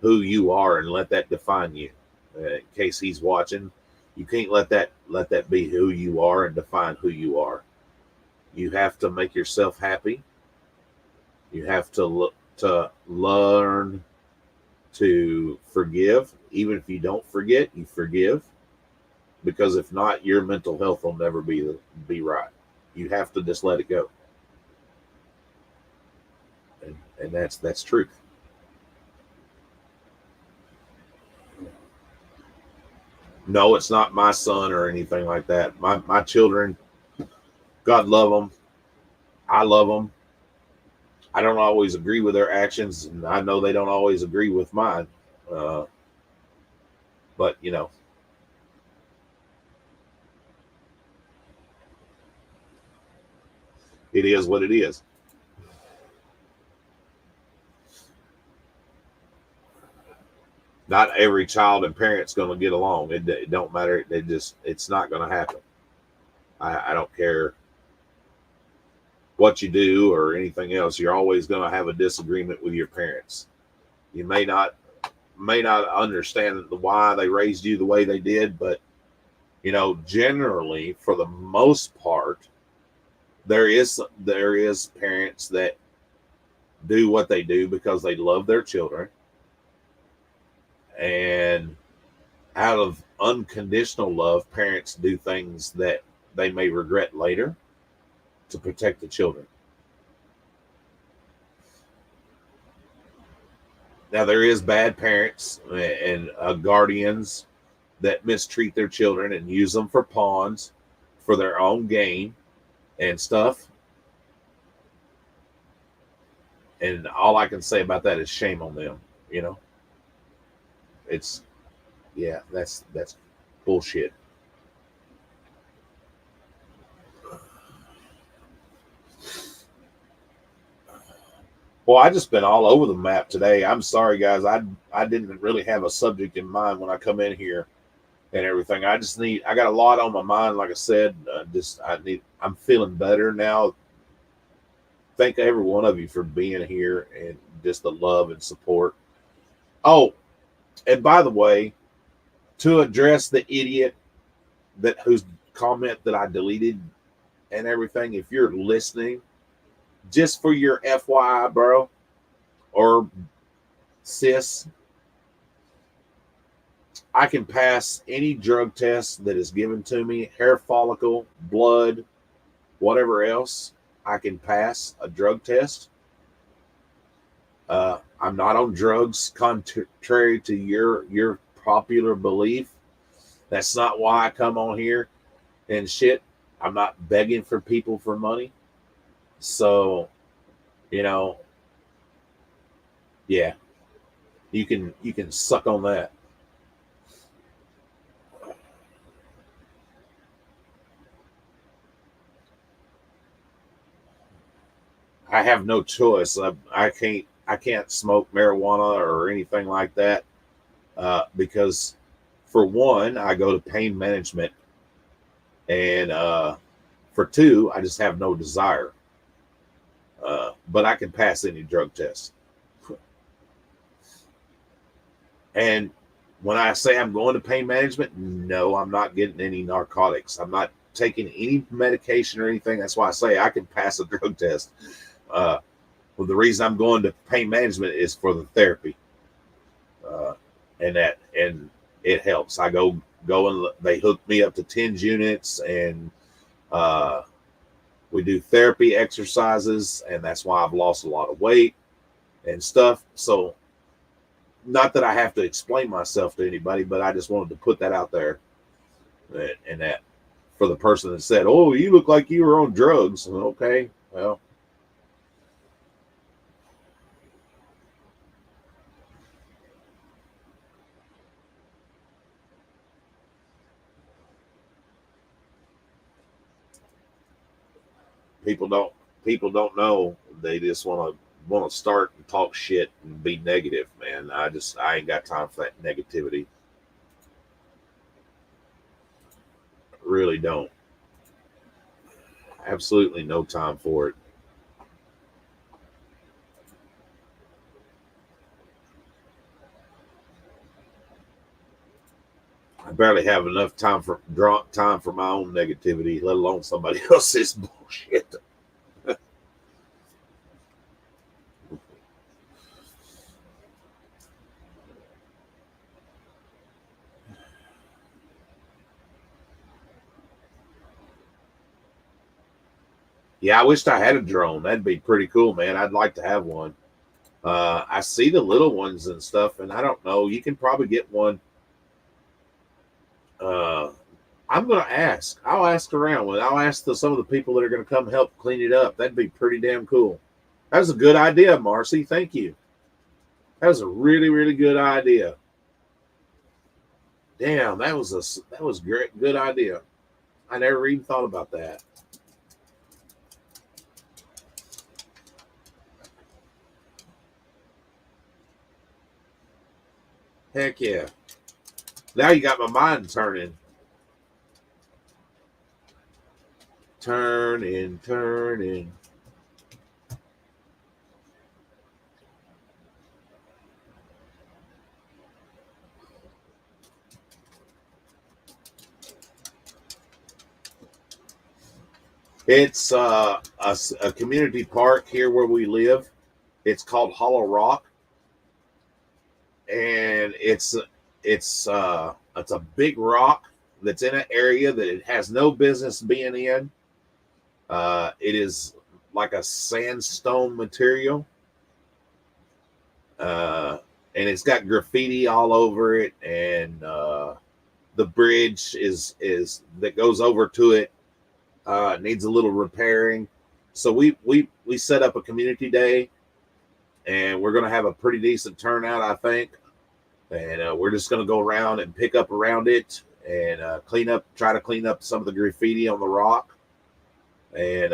who you are and let that define you. In case he's watching, you can't let that be who you are and define who you are. You have to make yourself happy. You have to learn to forgive. Even if you don't forget, you forgive, because if not, your mental health will never be right. You have to just let it go, and that's truth. No, it's not my son or anything like that. My children, God love them. I love them. I don't always agree with their actions, and I know they don't always agree with mine. Uh, but it is what it is. Not every child and parent's going to get along. It don't matter. It's not going to happen. I don't care what you do or anything else. You're always going to have a disagreement with your parents. You may not understand why they raised you the way they did, but generally, for the most part, there is parents that do what they do because they love their children, and out of unconditional love, parents do things that they may regret later to protect the children. Now, there is bad parents and guardians that mistreat their children and use them for pawns for their own gain and stuff. And all I can say about that is shame on them. It's yeah, that's bullshit. Well, I just been all over the map today. I'm sorry, guys. I didn't really have a subject in mind when I come in here and everything. I got a lot on my mind. Like I said, I'm feeling better now. Thank every one of you for being here and just the love and support. Oh, and by the way, to address the idiot whose comment that I deleted and everything, if you're listening, just for your FYI, bro, or sis, I can pass any drug test that is given to me, hair follicle, blood, whatever else. I can pass a drug test. I'm not on drugs, contrary to your popular belief. That's not why I come on here and shit. I'm not begging for people for money. So, yeah, you can suck on that. I have no choice. I can't smoke marijuana or anything like that because, for one, I go to pain management, and for two, I just have no desire. But I can pass any drug test, and when I say I'm going to pain management, no, I'm not getting any narcotics. I'm not taking any medication or anything. That's why I say I can pass a drug test. Well, the reason I'm going to pain management is for the therapy, uh, and it helps. I go and they hook me up to TENS units, and uh, we do therapy exercises, and that's why I've lost a lot of weight and stuff. So, not that I have to explain myself to anybody, but I just wanted to put that out there, and that for the person that said, "Oh, you look like you were on drugs." Okay, well, people don't people don't know. They just want to start and talk shit and be negative, man. I ain't got time for that negativity. Really don't. Absolutely no time for it. I barely have enough time for my own negativity, let alone somebody else's bullshit. Yeah, I wished I had a drone. That'd be pretty cool, man. I'd like to have one. I see the little ones and stuff, and I don't know. You can probably get one. Uh, I'm gonna ask. I'll ask around. I'll ask some of the people that are gonna come help clean it up. That'd be pretty damn cool. That was a good idea, Marcy. Thank you. That was a really, really good idea. Damn, that was great. Good idea. I never even thought about that. Heck yeah. Now you got my mind turning. Turning, turning. It's a community park here where we live. It's called Hollow Rock, and it's a big rock that's in an area that it has no business being in. It is like a sandstone material, uh, and it's got graffiti all over it, and the bridge is that goes over to it needs a little repairing. So we set up a community day, and we're going to have a pretty decent turnout, I think. And we're just going to go around and pick up around it and try to clean up some of the graffiti on the rock, and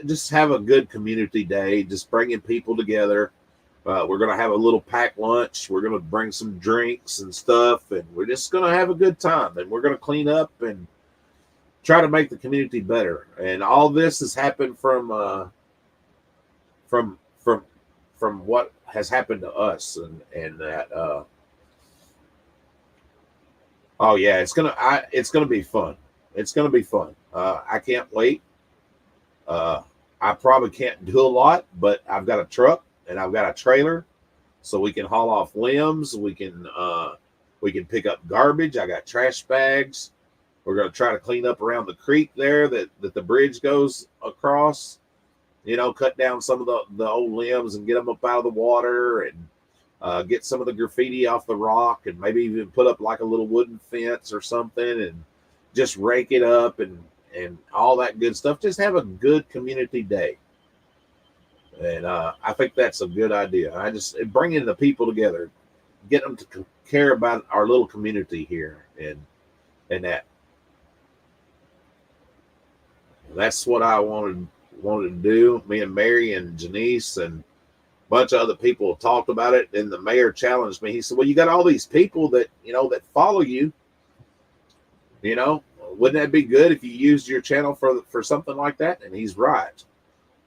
just have a good community day, just bringing people together. We're going to have a little packed lunch. We're going to bring some drinks and stuff, and we're just going to have a good time. And we're going to clean up and try to make the community better. And all this has happened from from from what has happened to us, and that. Oh yeah, it's gonna be fun. It's gonna be fun. I can't wait. Uh, I probably can't do a lot, but I've got a truck and I've got a trailer, so we can haul off limbs. We can pick up garbage. I got trash bags. We're gonna try to clean up around the creek there that the bridge goes across. You know, cut down some of the old limbs and get them up out of the water, and get some of the graffiti off the rock, and maybe even put up like a little wooden fence or something, and just rake it up and all that good stuff. Just have a good community day, and I think that's a good idea. I just bringing the people together, get them to care about our little community here, and that's what I wanted to do. Me and Mary and Janice and bunch of other people talked about it, and the mayor challenged me. He said, "Well, you got all these people that that follow you. You know, wouldn't that be good if you used your channel for something like that?" And he's right.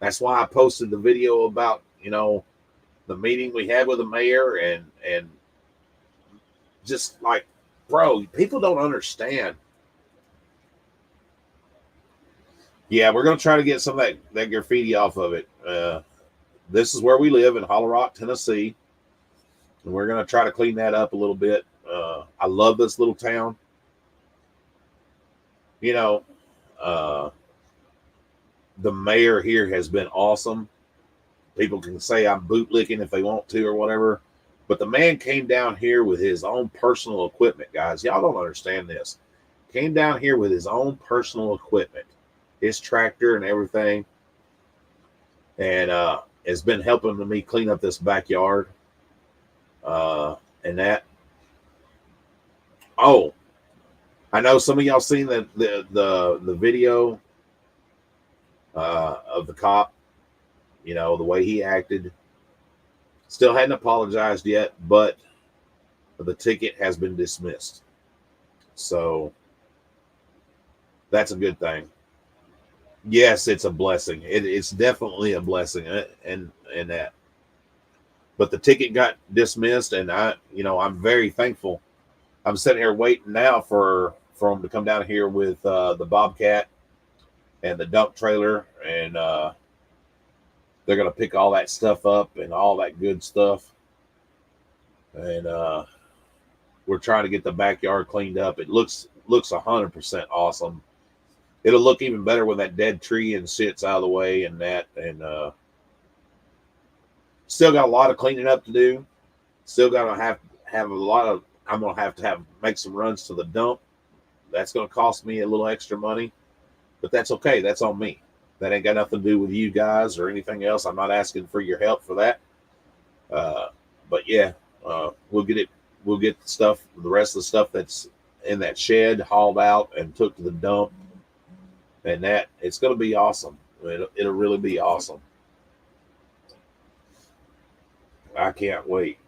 That's why I posted the video about the meeting we had with the mayor, and just like, bro, people don't understand. Yeah, we're gonna try to get some of that graffiti off of it. This is where we live in Hollow Rock, Tennessee, and we're gonna try to clean that up a little bit. I love this little town. You know, uh, the mayor here has been awesome. People can say I'm bootlicking if they want to or whatever, but the man came down here with his own personal equipment, guys. Y'all don't understand this. Came down here with his own personal equipment, his tractor and everything, and has been helping me clean up this backyard. And that. Oh, I know some of y'all seen the video of the cop. You know the way he acted. Still hadn't apologized yet, but the ticket has been dismissed. So that's a good thing. Yes, it's a blessing. It's definitely a blessing, and that. But the ticket got dismissed, and I'm very thankful. I'm sitting here waiting now for him to come down here with the Bobcat and the dump trailer, and they're gonna pick all that stuff up and all that good stuff, and we're trying to get the backyard cleaned up. It looks 100% awesome. It'll look even better when that dead tree and shit's out of the way and that, and still got a lot of cleaning up to do. Still got to have a lot of. I'm gonna have to make some runs to the dump. That's gonna cost me a little extra money, but that's okay. That's on me. That ain't got nothing to do with you guys or anything else. I'm not asking for your help for that. But yeah, we'll get it. We'll get the rest of the stuff that's in that shed hauled out and took to the dump, and that it's gonna be awesome. It'll really be awesome. I can't wait.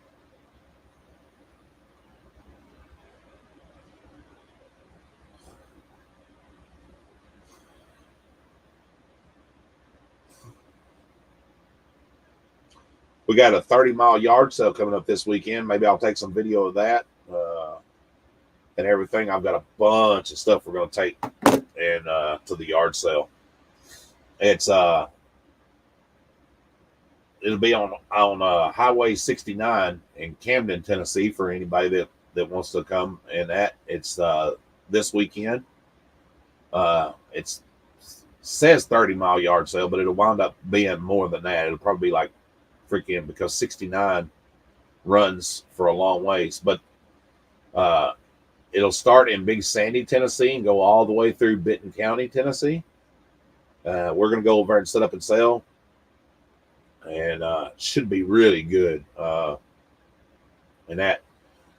We got a 30-mile yard sale coming up this weekend. Maybe I'll take some video of that and everything. I've got a bunch of stuff we're going to take and to the yard sale. It's it'll be on Highway 69 in Camden, Tennessee, for anybody that wants to come. And that it's this weekend. It says 30-mile yard sale, but it'll wind up being more than that. It'll probably be like freaking, because 69 runs for a long ways, but it'll start in Big Sandy, Tennessee, and go all the way through Benton County, Tennessee. We're going to go over and set up and sell, and it should be really good. And that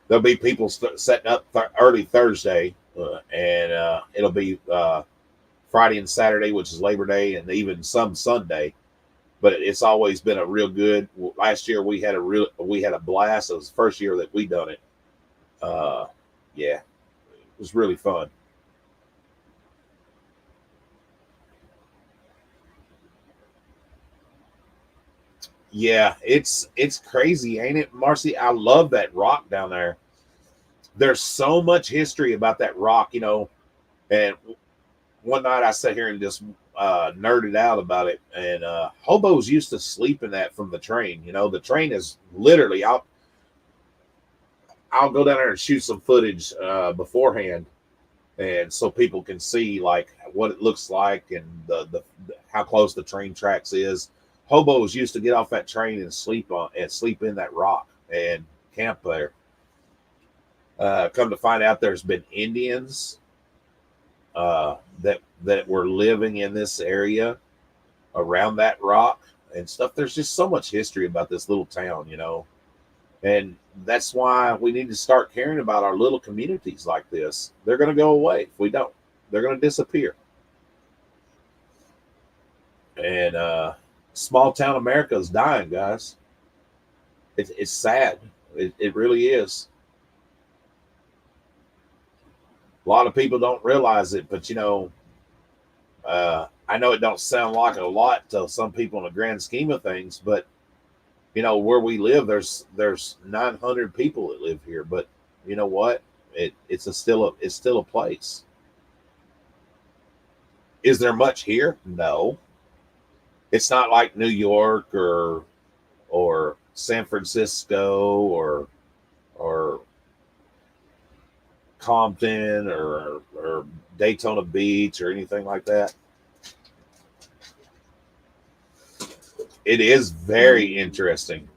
there'll be people setting up early Thursday, and it'll be Friday and Saturday, which is Labor Day, and even some Sunday. But it's always been a real good. Last year we had a blast. It was the first year that we done it. Yeah, it was really fun. Yeah, it's crazy, ain't it, Marcy? I love that rock down there. There's so much history about that rock, And one night I sat here and just nerded out about it. And hobos used to sleep in that from the train. The train is literally. I'll go down there and shoot some footage beforehand, and so people can see like what it looks like and the how close the train tracks is. Hobos used to get off that train and sleep in that rock and camp there. Come to find out, there's been Indians that were living in this area around that rock and stuff. There's just so much history about this little town, and that's why we need to start caring about our little communities like this. They're going to go away if we don't. They're going to disappear. And small town America is dying, guys. It's sad. It really is. A lot of people don't realize it, but I know it don't sound like a lot to some people in the grand scheme of things, but where we live, there's 900 people that live here, but you know what? It's still a place. Is there much here? No. It's not like New York or San Francisco or Compton or Daytona Beach or anything like that. It is very interesting.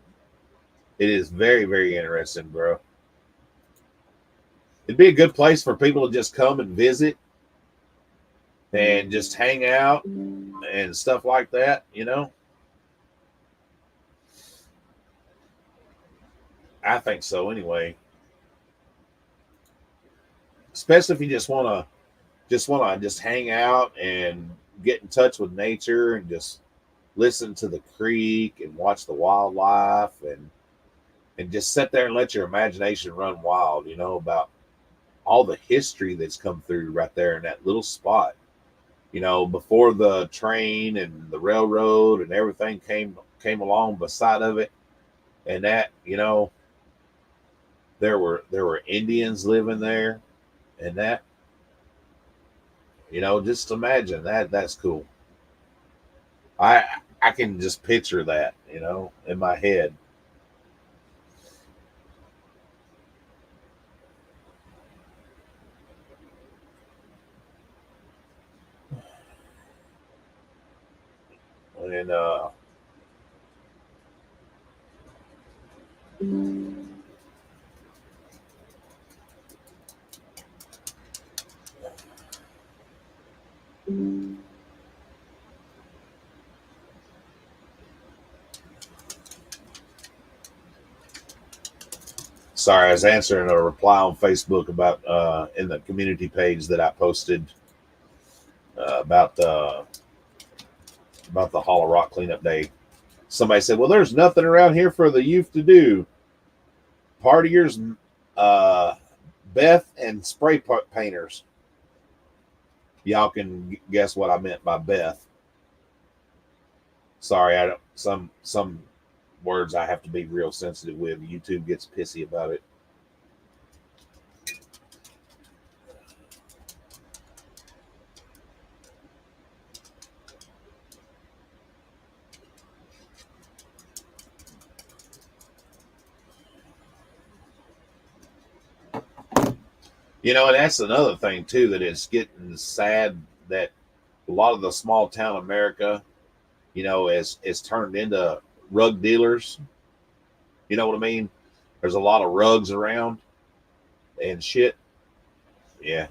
It is very, very interesting, bro. It'd be a good place for people to just come and visit and just hang out and stuff like that, you know? I think so anyway. Especially if you just hang out and get in touch with nature and just listen to the creek and watch the wildlife and just sit there and let your imagination run wild, you know, about all the history that's come through right there in that little spot. You know, before the train and the railroad and everything came along beside of it, and that, you know, there were Indians living there, and that, you know, just imagine that. That's cool. I I can just picture that, you know, in my head. And sorry, I was answering a reply on Facebook about in the community page that I posted uh, about the about the Hollow Rock cleanup day. Somebody said, "Well, there's nothing around here for the youth to do. Partiers, uh, Beth, and spray painters." Y'all can guess what I meant by Beth. Sorry, I don't. Some words I have to be real sensitive with. YouTube gets pissy about it. You know, and that's another thing too, that it's getting sad that a lot of the small town America, you know, is turned into rug dealers. You know what I mean? There's a lot of rugs around and shit. Yeah,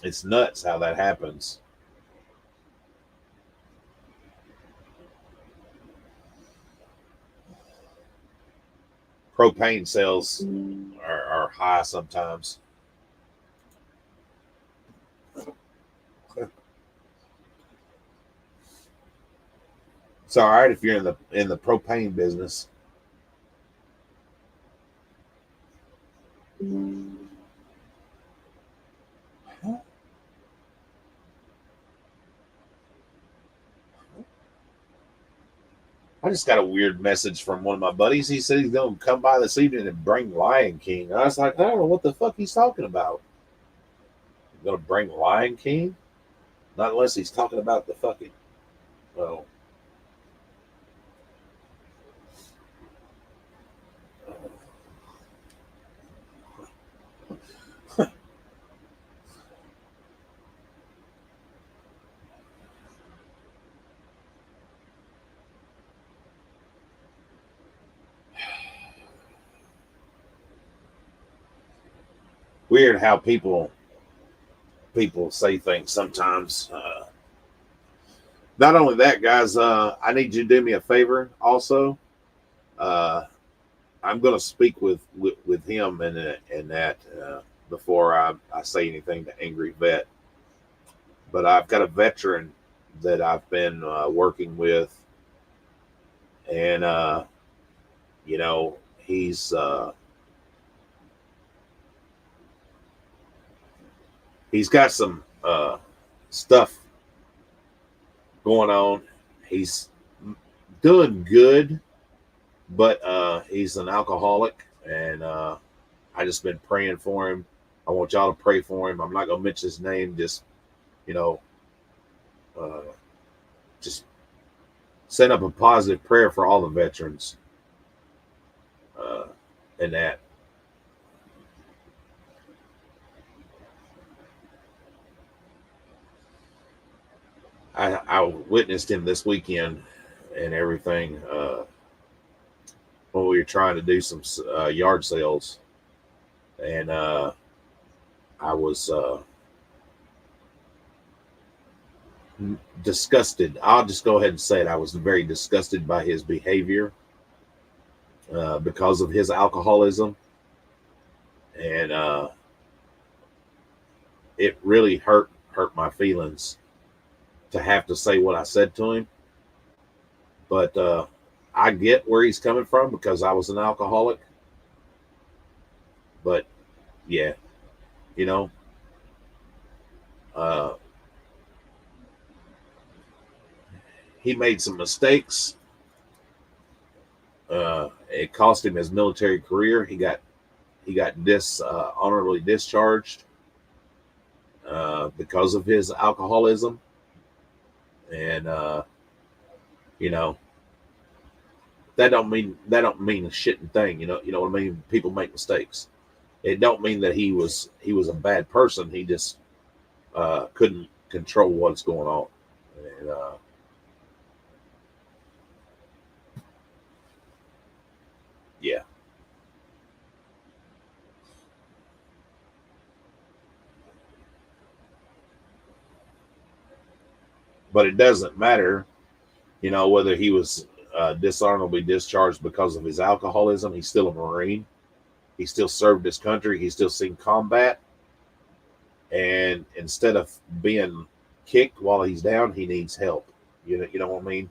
it's nuts how that happens. Propane sales are high sometimes. It's all right if you're in the propane business. I just got a weird message from one of my buddies. He said he's going to come by this evening and bring Lion King. I was like, I don't know what the fuck he's talking about. He's going to bring Lion King? Not unless he's talking about the fucking. Well, weird how people say things sometimes. Not only that, guys, I need you to do me a favor also. Uh, I'm going to speak with him and that before I say anything to Angry Vet. But I've got a veteran that I've been working with, and you know he's got some stuff going on. He's doing good, but he's an alcoholic, and I just been praying for him. I want y'all to pray for him. I'm not gonna mention his name. Just you know, uh, just send up a positive prayer for all the veterans, uh, and that. I witnessed him this weekend and everything when we were trying to do some yard sales, and I was disgusted. I'll just go ahead and say it. I was very disgusted by his behavior because of his alcoholism, and it really hurt my feelings to have to say what I said to him. But I get where he's coming from because I was an alcoholic. But yeah, you know, uh, he made some mistakes. It cost him his military career. He got honorably discharged because of his alcoholism, and you know that don't mean a shitting thing. You know what I mean. People make mistakes. It don't mean that he was a bad person. He just couldn't control what's going on, and yeah. But it doesn't matter, whether he was dishonorably discharged because of his alcoholism. He's still a Marine. He still served his country. He's still seen combat. And instead of being kicked while he's down, he needs help. You know what I mean?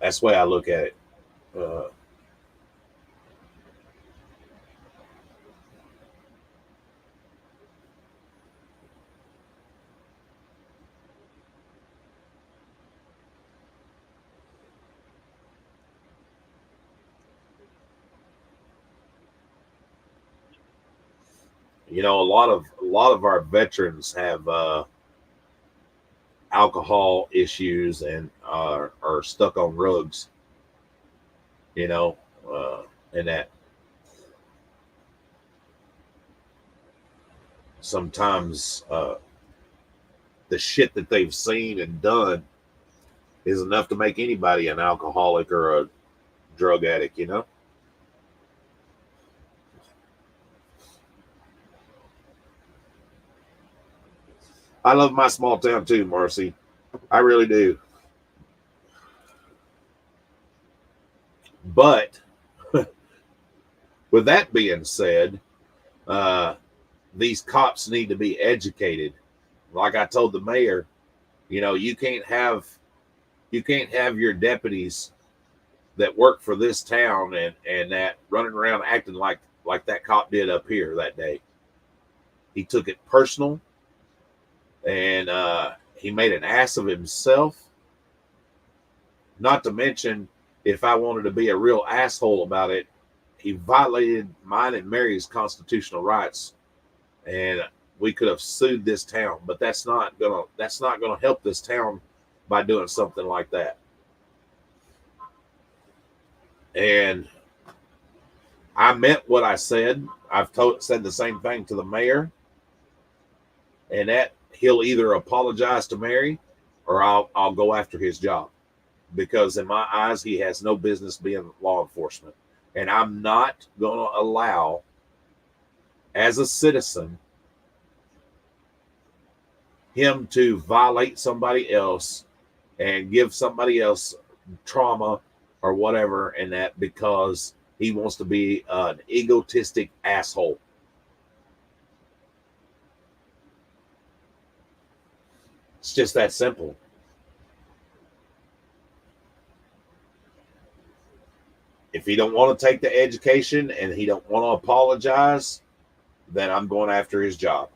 That's the way I look at it. Uh, a lot of our veterans have alcohol issues and are stuck on drugs. You know, and that sometimes the shit that they've seen and done is enough to make anybody an alcoholic or a drug addict. I love my small town too, Marcy. I really do. But with that being said, uh, these cops need to be educated. Like I told the mayor, you can't have your deputies that work for this town and that running around acting like that cop did up here that day. He took it personal, and he made an ass of himself. Not to mention, if I wanted to be a real asshole about it, he violated mine and Mary's constitutional rights, and we could have sued this town. But that's not gonna help this town by doing something like that. And I meant what I said. Said the same thing to the mayor, and that he'll either apologize to Mary, or I'll go after his job, because in my eyes he has no business being law enforcement, and I'm not going to allow, as a citizen, him to violate somebody else and give somebody else trauma or whatever, and that because he wants to be an egotistic asshole. It's just that simple. If he don't want to take the education and he don't want to apologize, then I'm going after his job.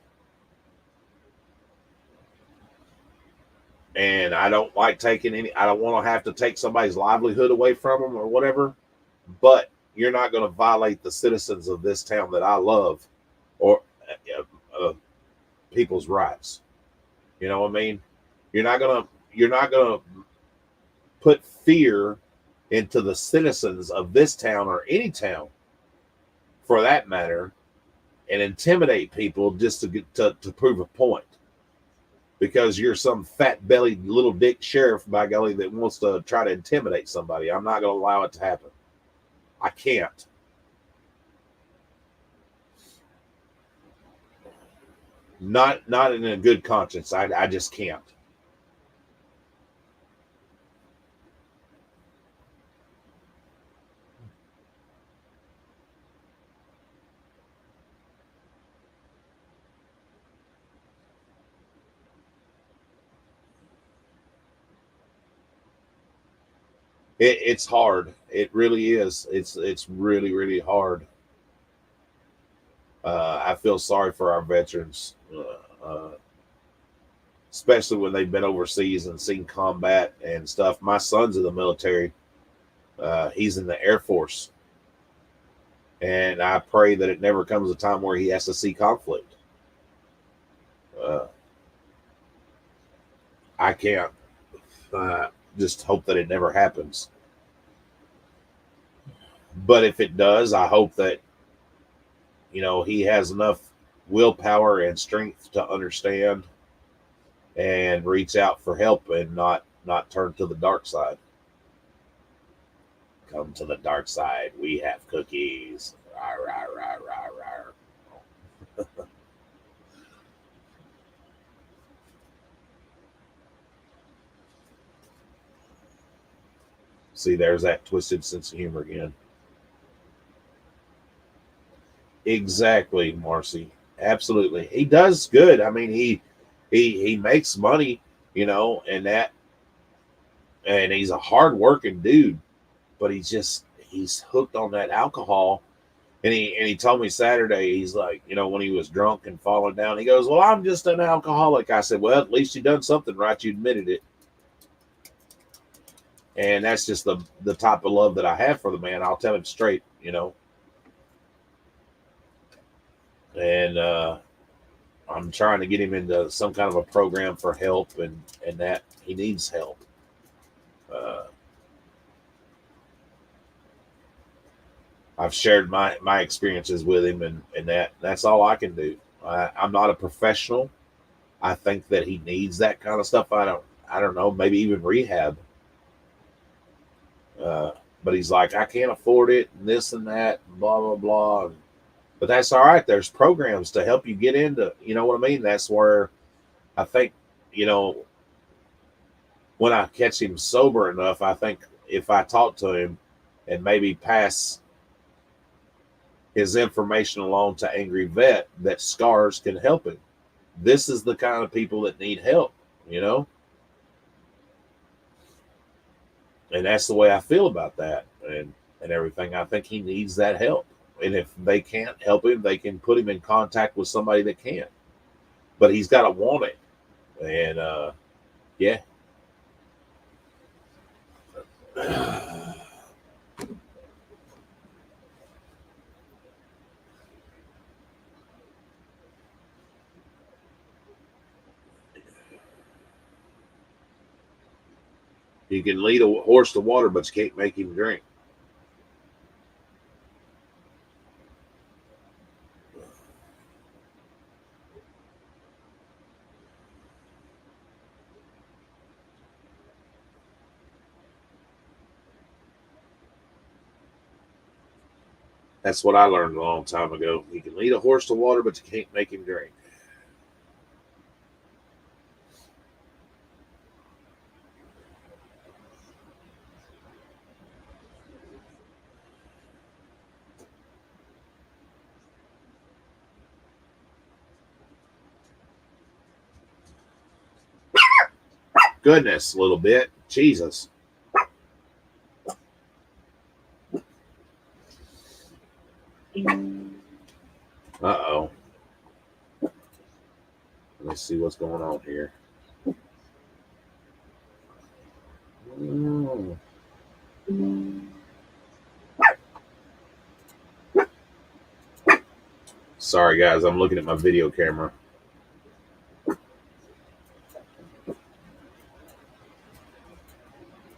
And I don't like taking any. I don't want to have to take somebody's livelihood away from them or whatever. But you're not going to violate the citizens of this town that I love, or people's rights. You know what I mean? You're not gonna put fear into the citizens of this town or any town, for that matter, and intimidate people just to get to prove a point. Because you're some fat bellied little dick sheriff, by golly, that wants to try to intimidate somebody. I'm not going to allow it to happen. I can't. Not in a good conscience. I just can't. It's hard. It really is. It's really really hard. I feel sorry for our veterans, especially when they've been overseas and seen combat and stuff. My son's in the military. He's in the Air Force, and I pray that it never comes a time where he has to see conflict. Uh, I can't. Just hope that it never happens. But if it does, I hope that he has enough willpower and strength to understand and reach out for help and not turn to the dark side. Come to the dark side. We have cookies. Rawr, rawr, rawr, rawr, rawr. See, there's that twisted sense of humor again. Exactly, Marcy. Absolutely. He does good. I mean, he makes money, and that, and he's a hard-working dude, but he's hooked on that alcohol. And he told me Saturday, he's like, when he was drunk and falling down, he goes, "Well, I'm just an alcoholic." I said, "Well, at least you done something right. You admitted it." And that's just the type of love that I have for the man. I'll tell him straight. And I'm trying to get him into some kind of a program for help, and that he needs help. Uh, I've shared my experiences with him, and that's all I can do. I'm not a professional. I think that he needs that kind of stuff. I don't know, maybe even rehab. Uh, but he's like, I can't afford it, and this and that, and blah blah blah. But that's all right. There's programs to help you get into. You know what I mean? That's where I think, you know, when I catch him sober enough, I think if I talk to him and maybe pass his information along to Angry Vet, that Scars can help him. This is the kind of people that need help. And that's the way I feel about that, and everything. I think he needs that help. And if they can't help him, they can put him in contact with somebody that can. But he's got to want it. And yeah. You can lead a horse to water, but you can't make him drink. That's what I learned a long time ago. You can lead a horse to water, but you can't make him drink. Goodness, a little bit. Jesus. Uh-oh. Let's see what's going on here. Oh. Sorry, guys. I'm looking at my video camera.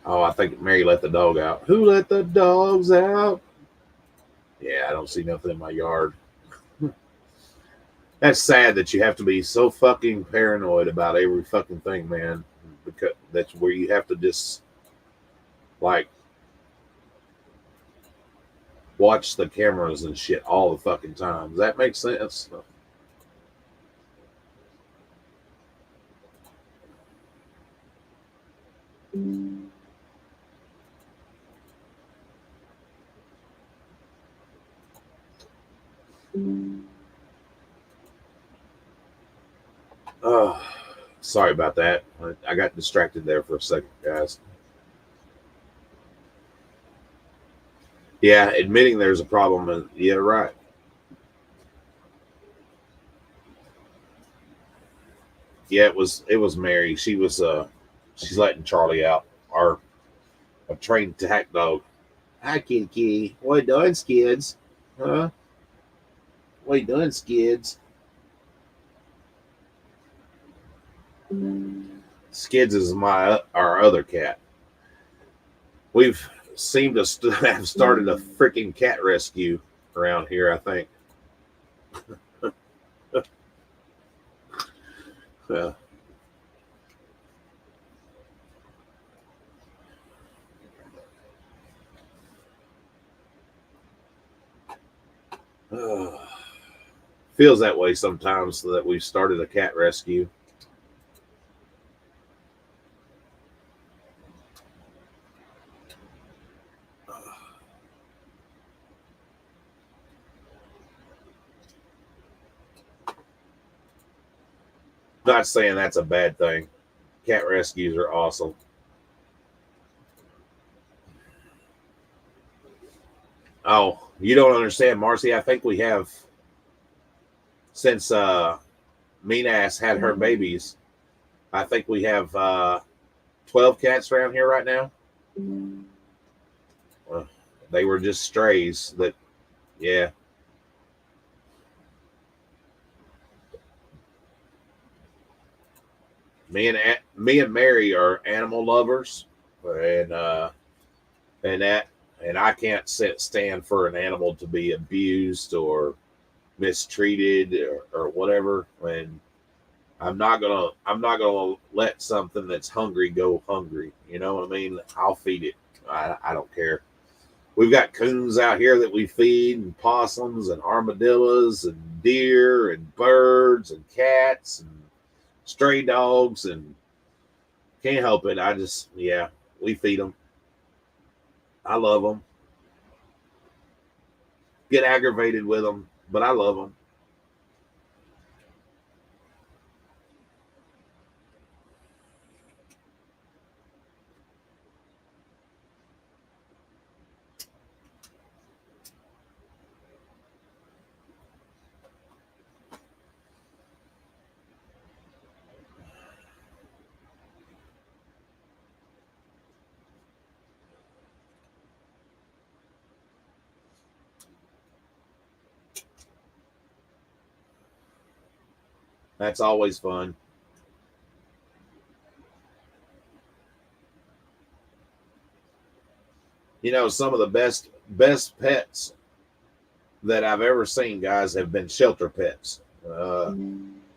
Oh, I think Mary let the dog out. Who let the dogs out? Yeah, I don't see nothing in my yard. That's sad that you have to be so fucking paranoid about every fucking thing, man. Because that's where you have to just like watch the cameras and shit all the fucking time. Does that make sense? Oh, sorry about that. I got distracted there for a second, guys. Yeah, admitting there's a problem. Yeah, right. Yeah, it was Mary. She's letting Charlie out. Our a trained tack dog. Hi, kitty kitty. What you doing, skids? Huh? What you doing, skids? Skids is our other cat. We've seemed to have started a freaking cat rescue around here. I think. Yeah. Feels that way sometimes that we've started a cat rescue. Not saying that's a bad thing. Cat rescues are awesome. Oh, you don't understand, Marcy. I think we have since Minass had her babies. I think we have 12 cats around here right now. Uh, they were just strays. That yeah. Me and Mary are animal lovers, and and that and I can't stand for an animal to be abused or mistreated or whatever. And I'm not gonna let something that's hungry go hungry. You know what I mean? I'll feed it. I don't care. We've got coons out here that we feed, and possums and armadillos and deer and birds and cats and stray dogs, and can't help it. I just yeah, we feed them. I love them. Get aggravated with them, but I love them. That's always fun. You know, some of the best pets that I've ever seen, guys, have been shelter pets.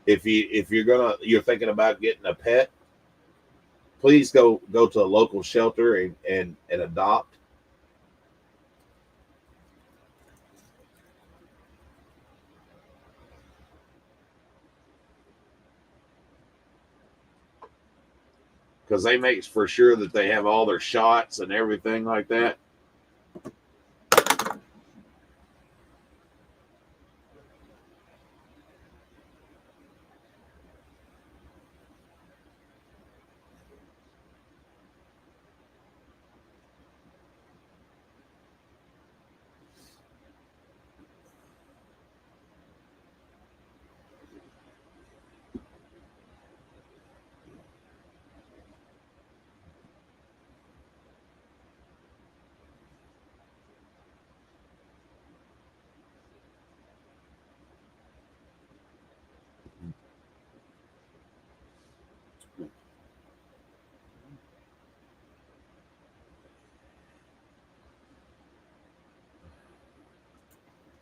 If you're thinking about getting a pet, please go to a local shelter and adopt, because they make for sure that they have all their shots and everything like that.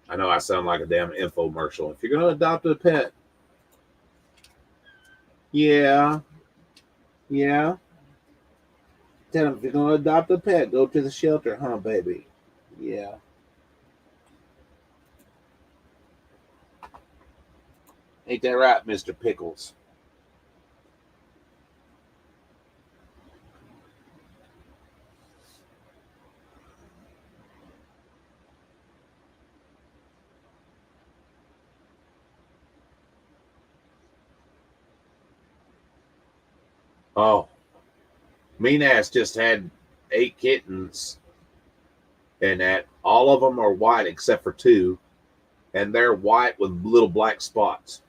I know I sound like a damn infomercial. If you're going to adopt a pet, yeah, yeah. Tell them if you're going to adopt a pet, go to the shelter, huh, baby? Yeah. Ain't that right, Mr. Pickles? Oh, mean ass just had 8 kittens, and that all of them are white except for 2, and they're white with little black spots.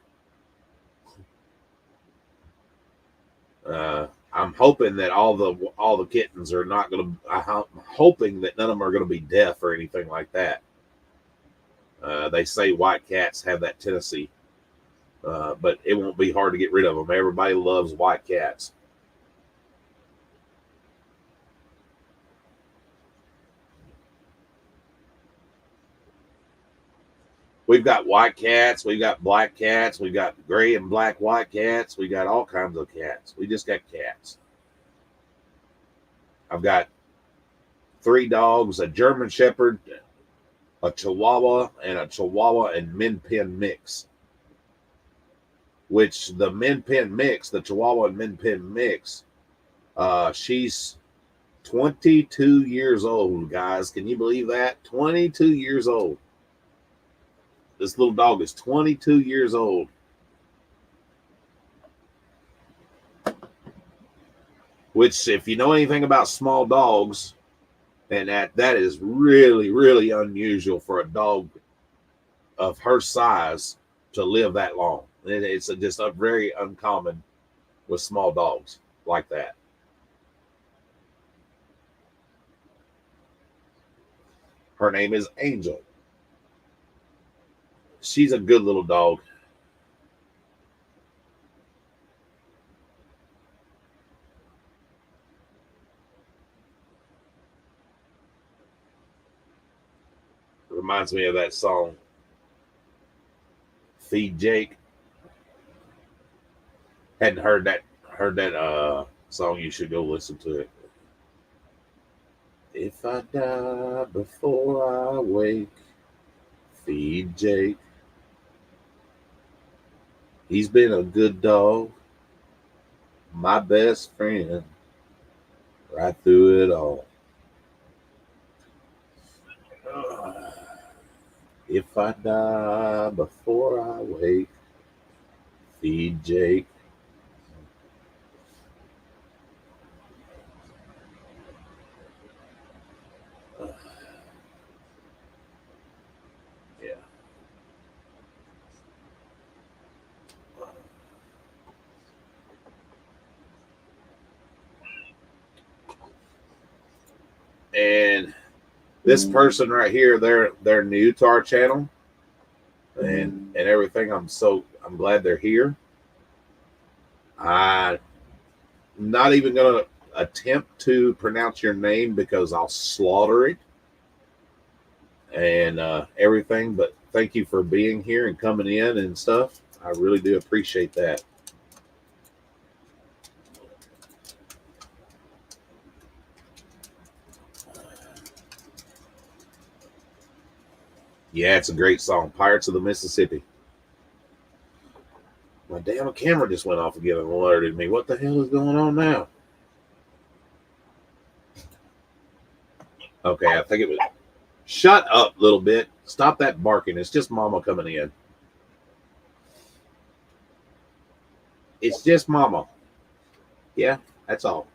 I'm hoping that all the kittens are not going to. I'm hoping that none of them are going to be deaf or anything like that. They say white cats have that tendency, but it won't be hard to get rid of them. Everybody loves white cats. We've got white cats, we've got black cats, we've got gray and black white cats, we got all kinds of cats. We just got cats. I've got 3 dogs, a German Shepherd, a Chihuahua, and a Chihuahua and Min Pin mix. Which the Min Pin mix, the Chihuahua and Min Pin mix, she's 22 years old, guys. Can you believe that? 22 years old. This little dog is 22 years old. Which, if you know anything about small dogs, and that is really, really unusual for a dog of her size to live that long. It's just a very uncommon with small dogs like that. Her name is Angel. She's a good little dog. Reminds me of that song, Feed Jake. Hadn't heard that song, you should go listen to it. If I die before I wake, feed Jake. He's been a good dog, my best friend, right through it all. If I die before I wake, feed Jake. Yeah. And this person right here, they're new to our channel and everything. I'm glad they're here. I'm not even gonna attempt to pronounce your name because I'll slaughter it and everything. But thank you for being here and coming in and stuff. I really do appreciate that. Yeah, it's a great song, Pirates of the Mississippi. My damn camera just went off again and alerted me. What the hell is going on now? Okay, I think it was. Shut up, little bit. Stop that barking. It's just Mama coming in. It's just Mama. Yeah, that's all.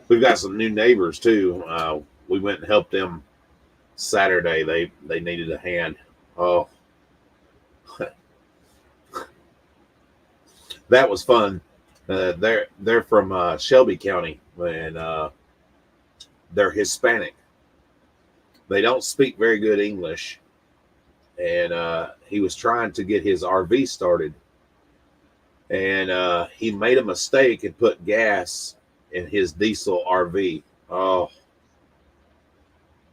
We've got some new neighbors too. we went and helped them Saturday. They needed a hand. Oh, that was fun. They're from Shelby County, and they're Hispanic. They don't speak very good English, and he was trying to get his RV started, and he made a mistake and put gas in his diesel RV.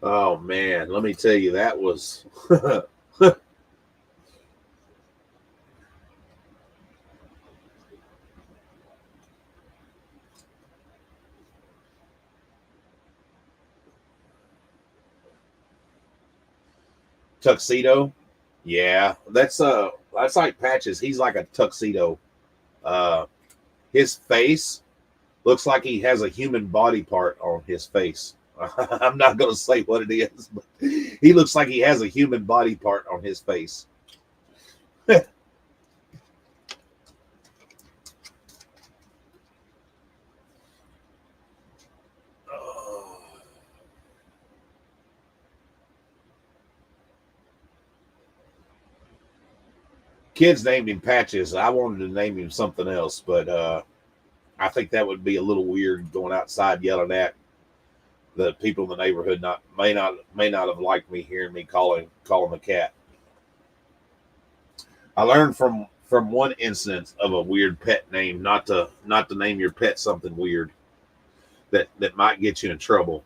Oh man, let me tell you, that was tuxedo. Yeah, that's like Patches. He's like a tuxedo. Uh, his face looks like he has a human body part on his face. I'm not going to say what it is, but he looks like he has a human body part on his face. Kids named him Patches. I wanted to name him something else, but I think that would be a little weird going outside yelling at the people in the neighborhood. May not have liked me hearing me calling the cat. I learned from one instance of a weird pet name not to name your pet something weird that might get you in trouble.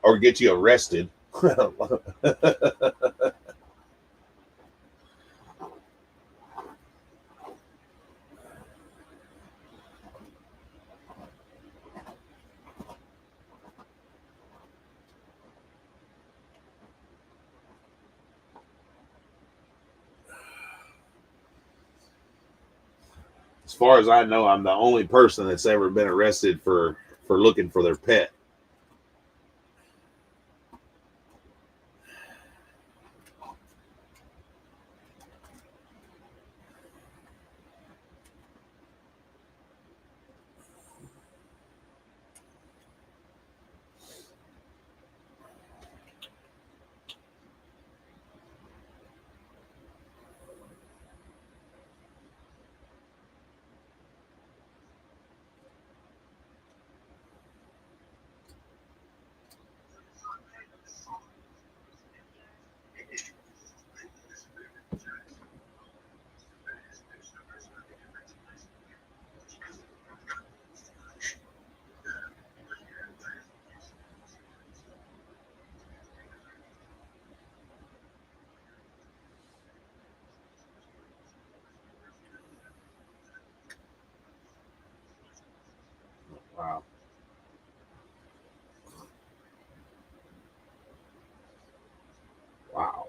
Or get you arrested. As far as I know, I'm the only person that's ever been arrested for looking for their pet. Wow. Wow.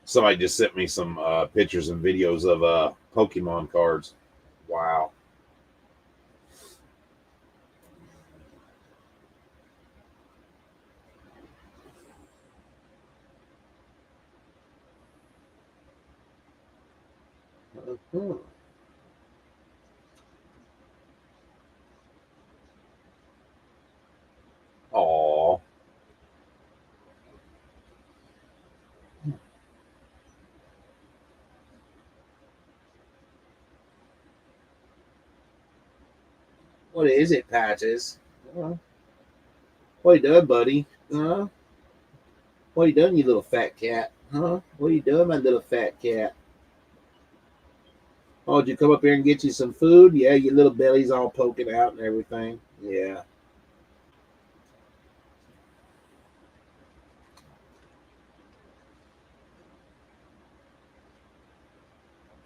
Somebody just sent me some pictures and videos of Pokemon cards. Wow. Mhm. Aw. What is it, Patches? What you doing, buddy? What you doing, you little fat cat? What you doing, my little fat cat? Oh, did you come up here and get you some food? Yeah, your little belly's all poking out and everything. Yeah.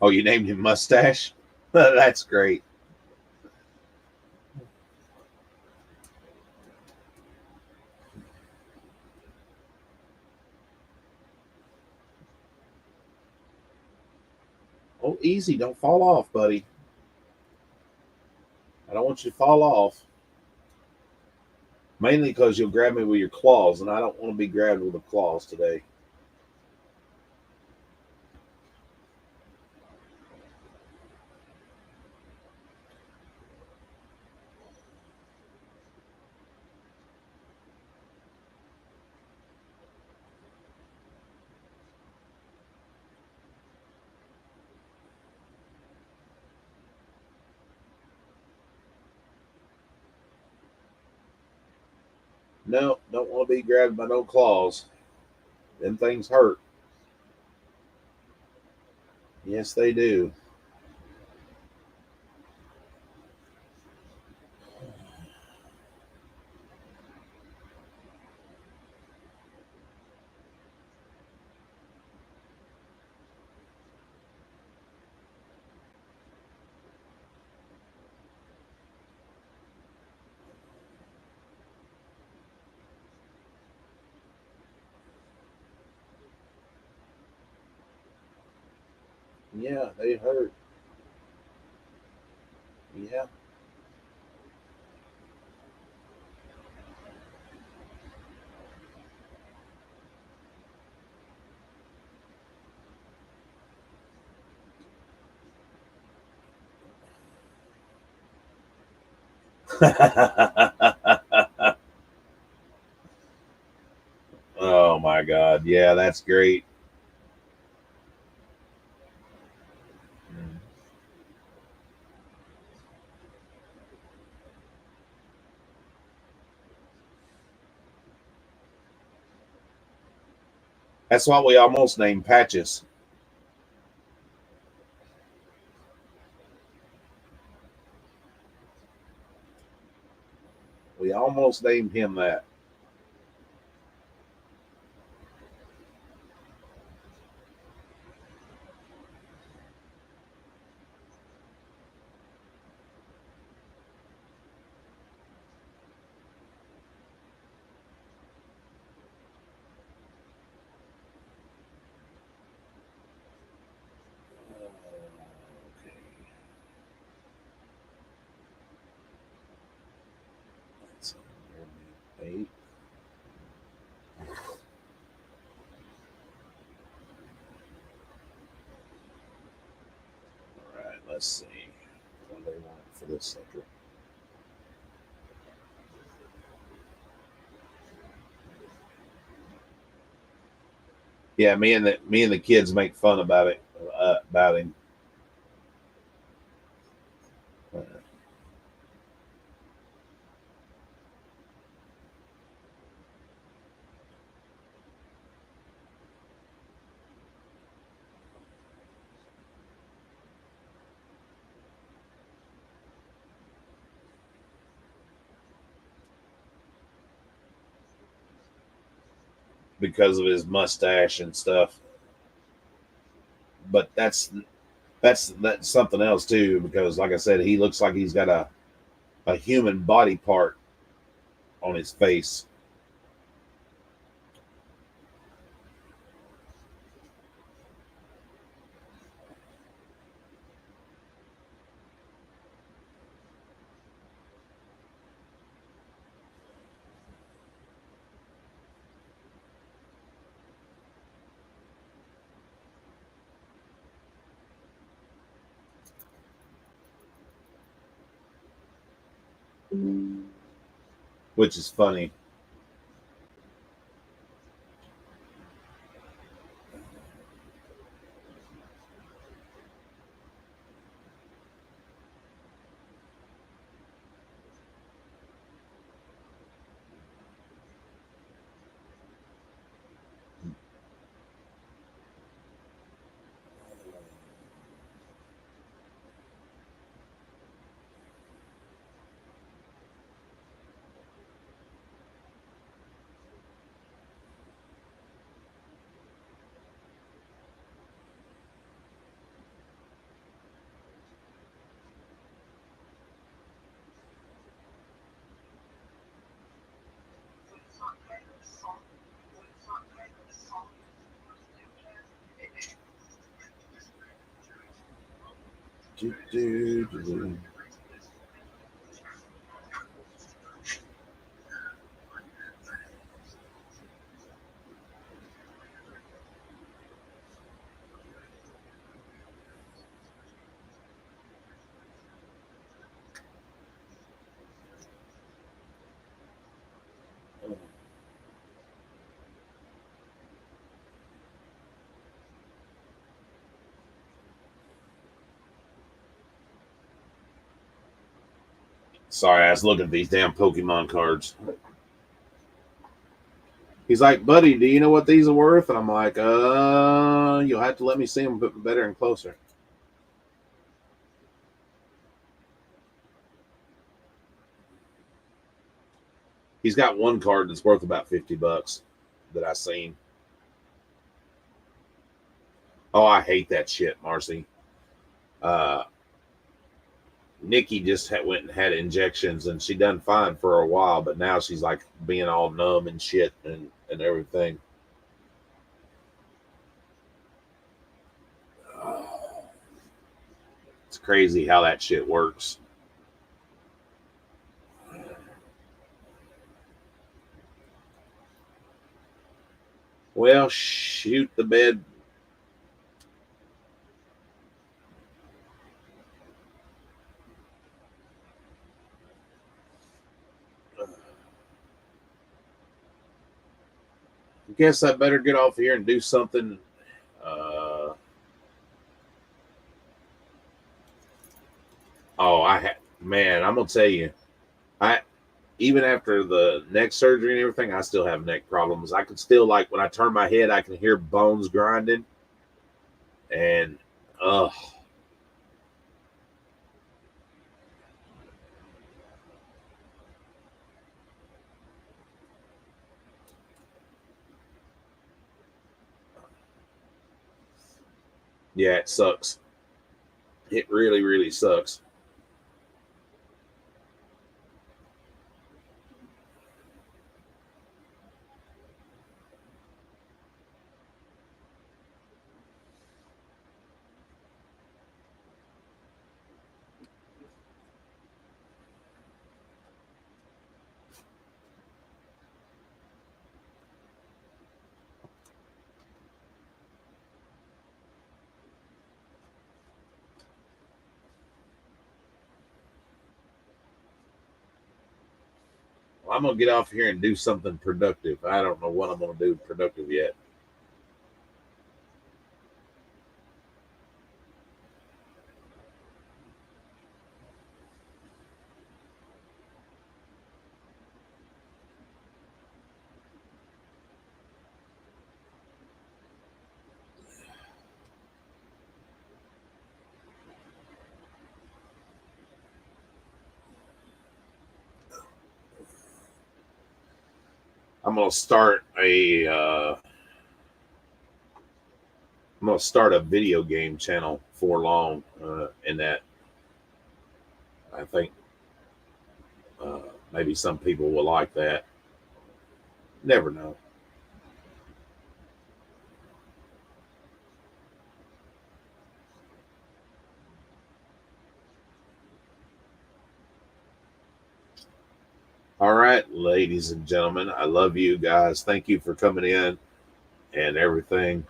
Oh, you named him Mustache? That's great. Oh, easy. Don't fall off, buddy. I don't want you to fall off. Mainly because you'll grab me with your claws, and I don't want to be grabbed with the claws today. No, don't want to be grabbed by no claws. Them things hurt. Yes, they do. Yeah, they hurt. Yeah. Oh my God. Yeah, that's great. That's what we almost named Patches. We almost named him that. Okay. That's 8. All right, let's see what they want for this sucker. Yeah, me and the kids make fun about it about him because of his mustache and stuff. But that's something else too, because like I said, he looks like he's got a human body part on his face. Which is funny. Do, do, do, do. Sorry, I was looking at these damn Pokemon cards. He's like, buddy, do you know what these are worth? And I'm like, you'll have to let me see them better and closer. He's got one card that's worth about $50 that I seen. Oh, I hate that shit, Marcy. Nikki just went and had injections, and she done fine for a while, but now she's like being all numb and shit and everything. It's crazy how that shit works. Well, shoot the bed. Guess I better get off here and do something. Man, I'm gonna tell you, I even after the neck surgery and everything, I still have neck problems. I can still, like, when I turn my head, I can hear bones grinding, and yeah, it sucks. It really, really sucks. I'm gonna get off here and do something productive. I don't know what I'm gonna do productive yet. I'm gonna start a video game channel for long, and that I think maybe some people will like that. Never know. All right, ladies and gentlemen, I love you guys. Thank you for coming in and everything.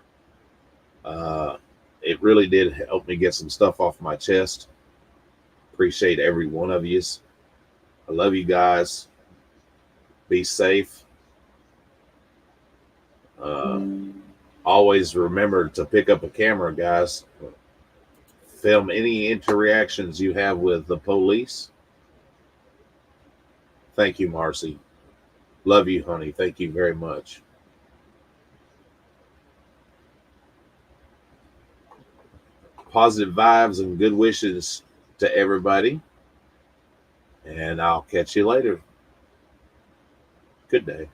Uh, it really did help me get some stuff off my chest. Appreciate every one of you. I love you guys. Be safe. Uh, Always remember to pick up a camera, guys. Film any interactions you have with the police. Thank you, Marcy. Love you, honey. Thank you very much. Positive vibes and good wishes to everybody. And I'll catch you later. Good day.